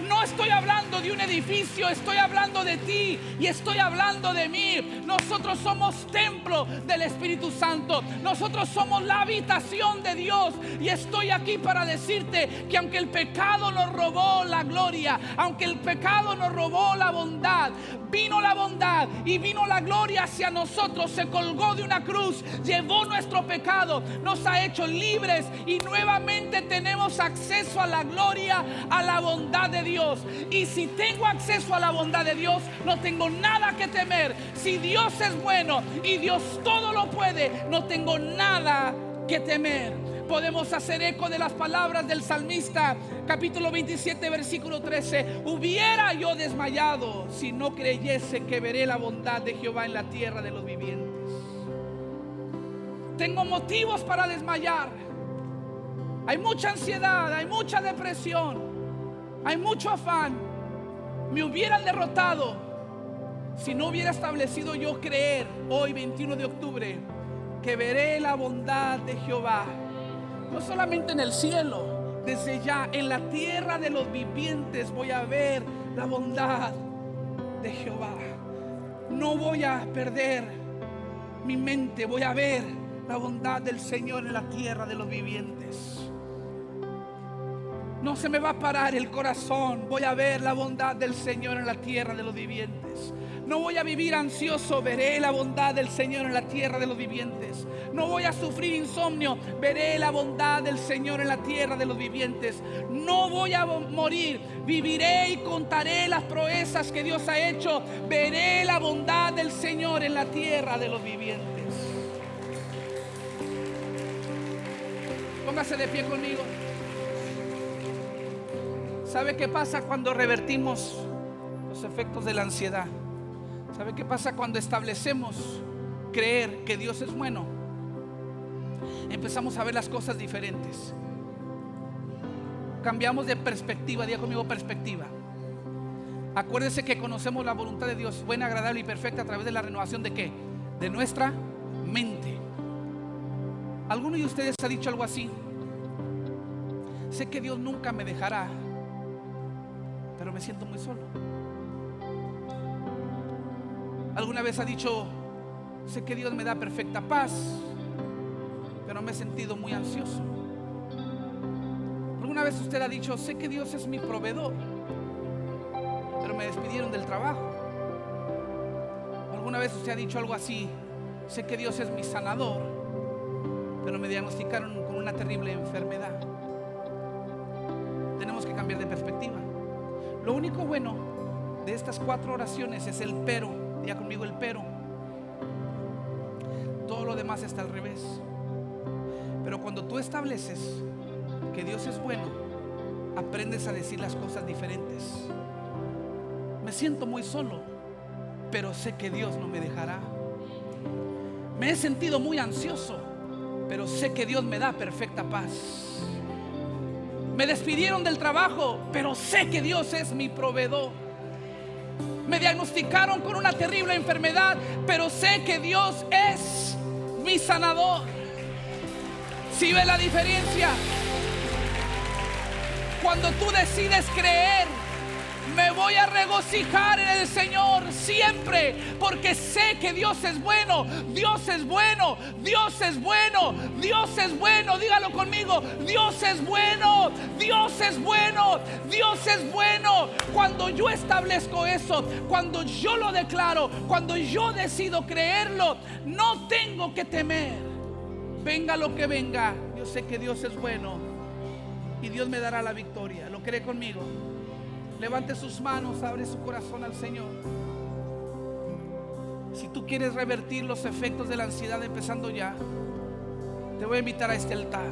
No estoy hablando de un edificio, estoy hablando de ti y estoy hablando de mí. Nosotros somos templo del Espíritu Santo. Nosotros somos la habitación de Dios. Y estoy aquí para decirte que aunque el pecado nos robó la gloria, aunque el pecado nos robó la bondad, vino la bondad y vino la gloria hacia nosotros. Se colgó de una cruz, llevó nuestro pecado, nos ha hecho libres y nuevamente tenemos acceso a la gloria, a la bondad de Dios. Y si tengo acceso a la bondad de Dios, no tengo nada que temer. Si Dios es bueno y Dios todo lo puede, no tengo nada que temer. Podemos hacer eco de las palabras del salmista, capítulo 27, versículo 13. Hubiera yo desmayado si no creyese que veré la bondad de Jehová en la tierra de los vivientes. Tengo motivos para desmayar. Hay mucha ansiedad, hay mucha depresión, hay mucho afán. Me hubieran derrotado si no hubiera establecido yo creer hoy 21 de octubre que veré la bondad de Jehová, no solamente en el cielo, desde ya en la tierra de los vivientes voy a ver la bondad de Jehová. No voy a perder mi mente, voy a ver la bondad del Señor en la tierra de los vivientes. No se me va a parar el corazón. Voy a ver la bondad del Señor en la tierra de los vivientes. No voy a vivir ansioso. Veré la bondad del Señor en la tierra de los vivientes. No voy a sufrir insomnio. Veré la bondad del Señor en la tierra de los vivientes. No voy a morir. Viviré y contaré las proezas que Dios ha hecho. Veré la bondad del Señor en la tierra de los vivientes. Póngase de pie conmigo. ¿Sabe qué pasa cuando revertimos los efectos de la ansiedad? ¿Sabe qué pasa cuando establecemos creer que Dios es bueno? Empezamos a ver las cosas diferentes. Cambiamos de perspectiva. Diga conmigo: perspectiva. Acuérdese que conocemos la voluntad de Dios, buena, agradable y perfecta, a través de la renovación ¿de qué? De nuestra mente. ¿Alguno de ustedes ha dicho algo así? Sé que Dios nunca me dejará, pero me siento muy solo. ¿Alguna vez ha dicho: sé que Dios me da perfecta paz, pero me he sentido muy ansioso? ¿Alguna vez usted ha dicho: sé que Dios es mi proveedor, pero me despidieron del trabajo? ¿Alguna vez usted ha dicho algo así: sé que Dios es mi sanador, pero me diagnosticaron con una terrible enfermedad? Tenemos que cambiar de perspectiva. Lo único bueno de estas 4 oraciones es el pero. Diga conmigo el pero. Todo lo demás está al revés. Pero cuando tú estableces que Dios es bueno, aprendes a decir las cosas diferentes. Me siento muy solo, pero sé que Dios no me dejará. Me he sentido muy ansioso, pero sé que Dios me da perfecta paz. Me despidieron del trabajo, pero sé que Dios es mi proveedor. Me diagnosticaron con una terrible enfermedad, pero sé que Dios es mi sanador. ¿Sí ve la diferencia? Cuando tú decides creer, me voy a regocijar en el Señor siempre, porque sé que Dios es bueno. Dios es bueno, Dios es bueno, Dios es bueno. Dígalo conmigo: Dios es bueno, Dios es bueno, Dios es bueno. Cuando yo establezco eso, cuando yo lo declaro, cuando yo decido creerlo, no tengo que temer. Venga lo que venga, yo sé que Dios es bueno y Dios me dará la victoria. ¿Lo cree conmigo? Levante sus manos, abre su corazón al Señor. Si tú quieres revertir los efectos de la ansiedad empezando ya, te voy a invitar a este altar.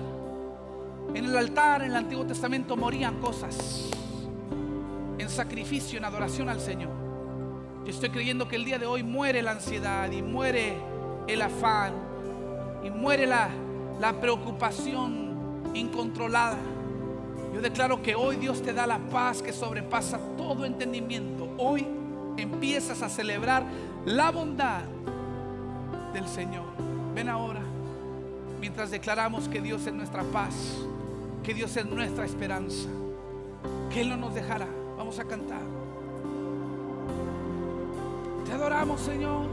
En el altar, en el Antiguo Testamento, morían cosas en sacrificio, en adoración al Señor. Yo estoy creyendo que el día de hoy muere la ansiedad y muere el afán y muere la preocupación incontrolada. Yo declaro que hoy Dios te da la paz que sobrepasa todo entendimiento. Hoy empiezas a celebrar la bondad del Señor. Ven ahora, mientras declaramos que Dios es nuestra paz, que Dios es nuestra esperanza, que Él no nos dejará. Vamos a cantar. Te adoramos, Señor.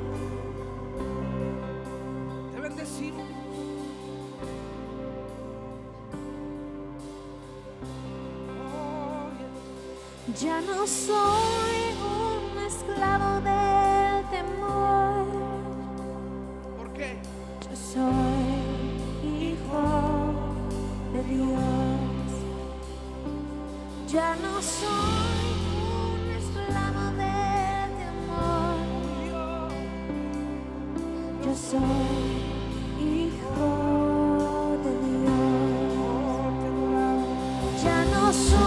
Te bendecimos. Ya no soy un esclavo del temor. ¿Por qué? Yo soy hijo de Dios. Ya no soy un esclavo del temor. Yo soy hijo de Dios. Ya no soy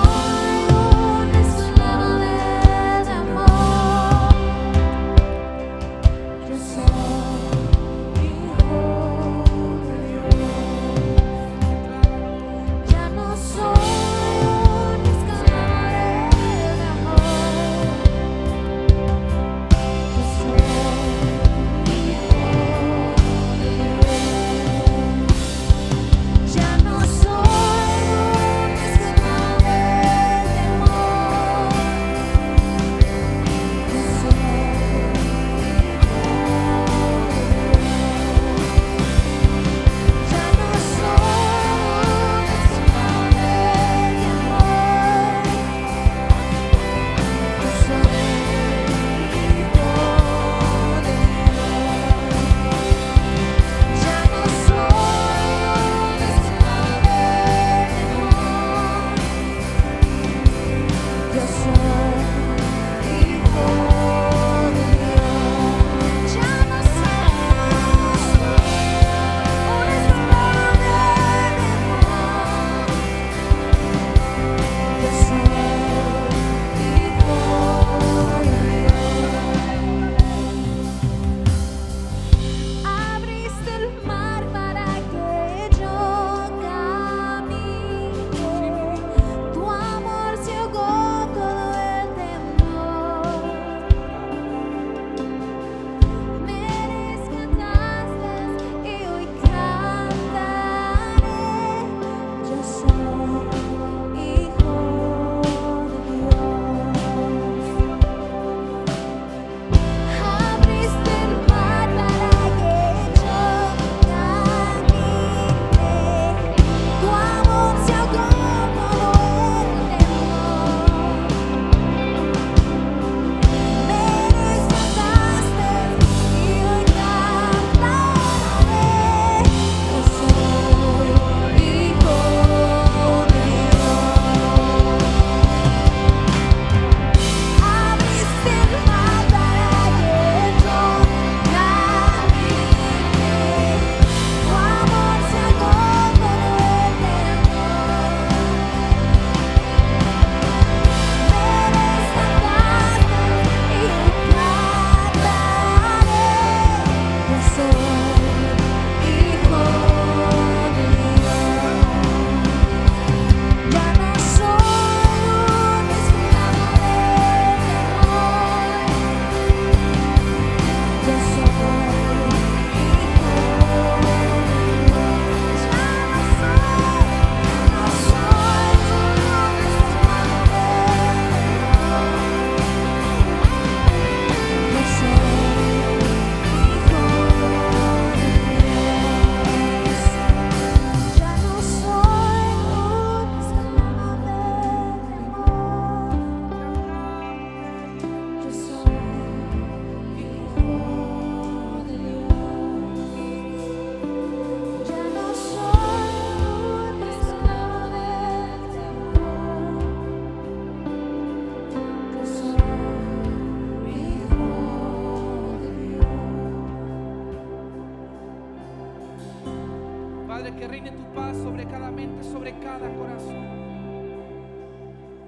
Padre, que reine tu paz sobre cada mente, sobre cada corazón.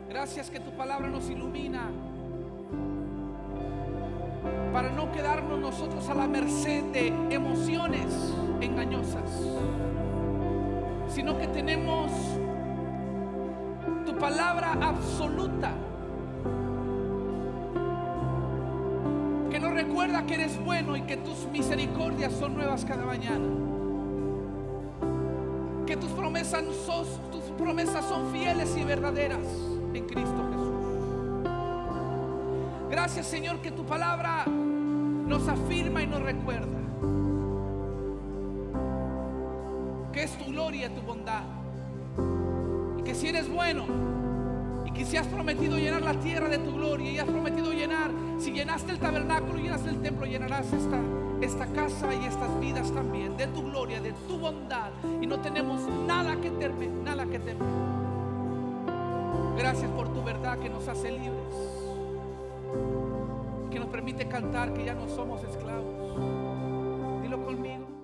Gracias que tu palabra nos ilumina para no quedarnos nosotros a la merced de emociones engañosas, sino que tenemos tu palabra absoluta, que nos recuerda que eres bueno y que tus misericordias son nuevas cada mañana, que tus promesas son fieles y verdaderas en Cristo Jesús. Gracias, Señor, que tu palabra nos afirma y nos recuerda que es tu gloria, tu bondad, y que si eres bueno y que si has prometido llenar la tierra de tu gloria y has prometido llenar, si llenaste el tabernáculo y llenaste el templo, llenarás esta casa y estas vidas también de tu gloria, de tu bondad, y no tenemos nada que temer, nada que temer. Gracias por tu verdad que nos hace libres, que nos permite cantar que ya no somos esclavos. Dilo conmigo.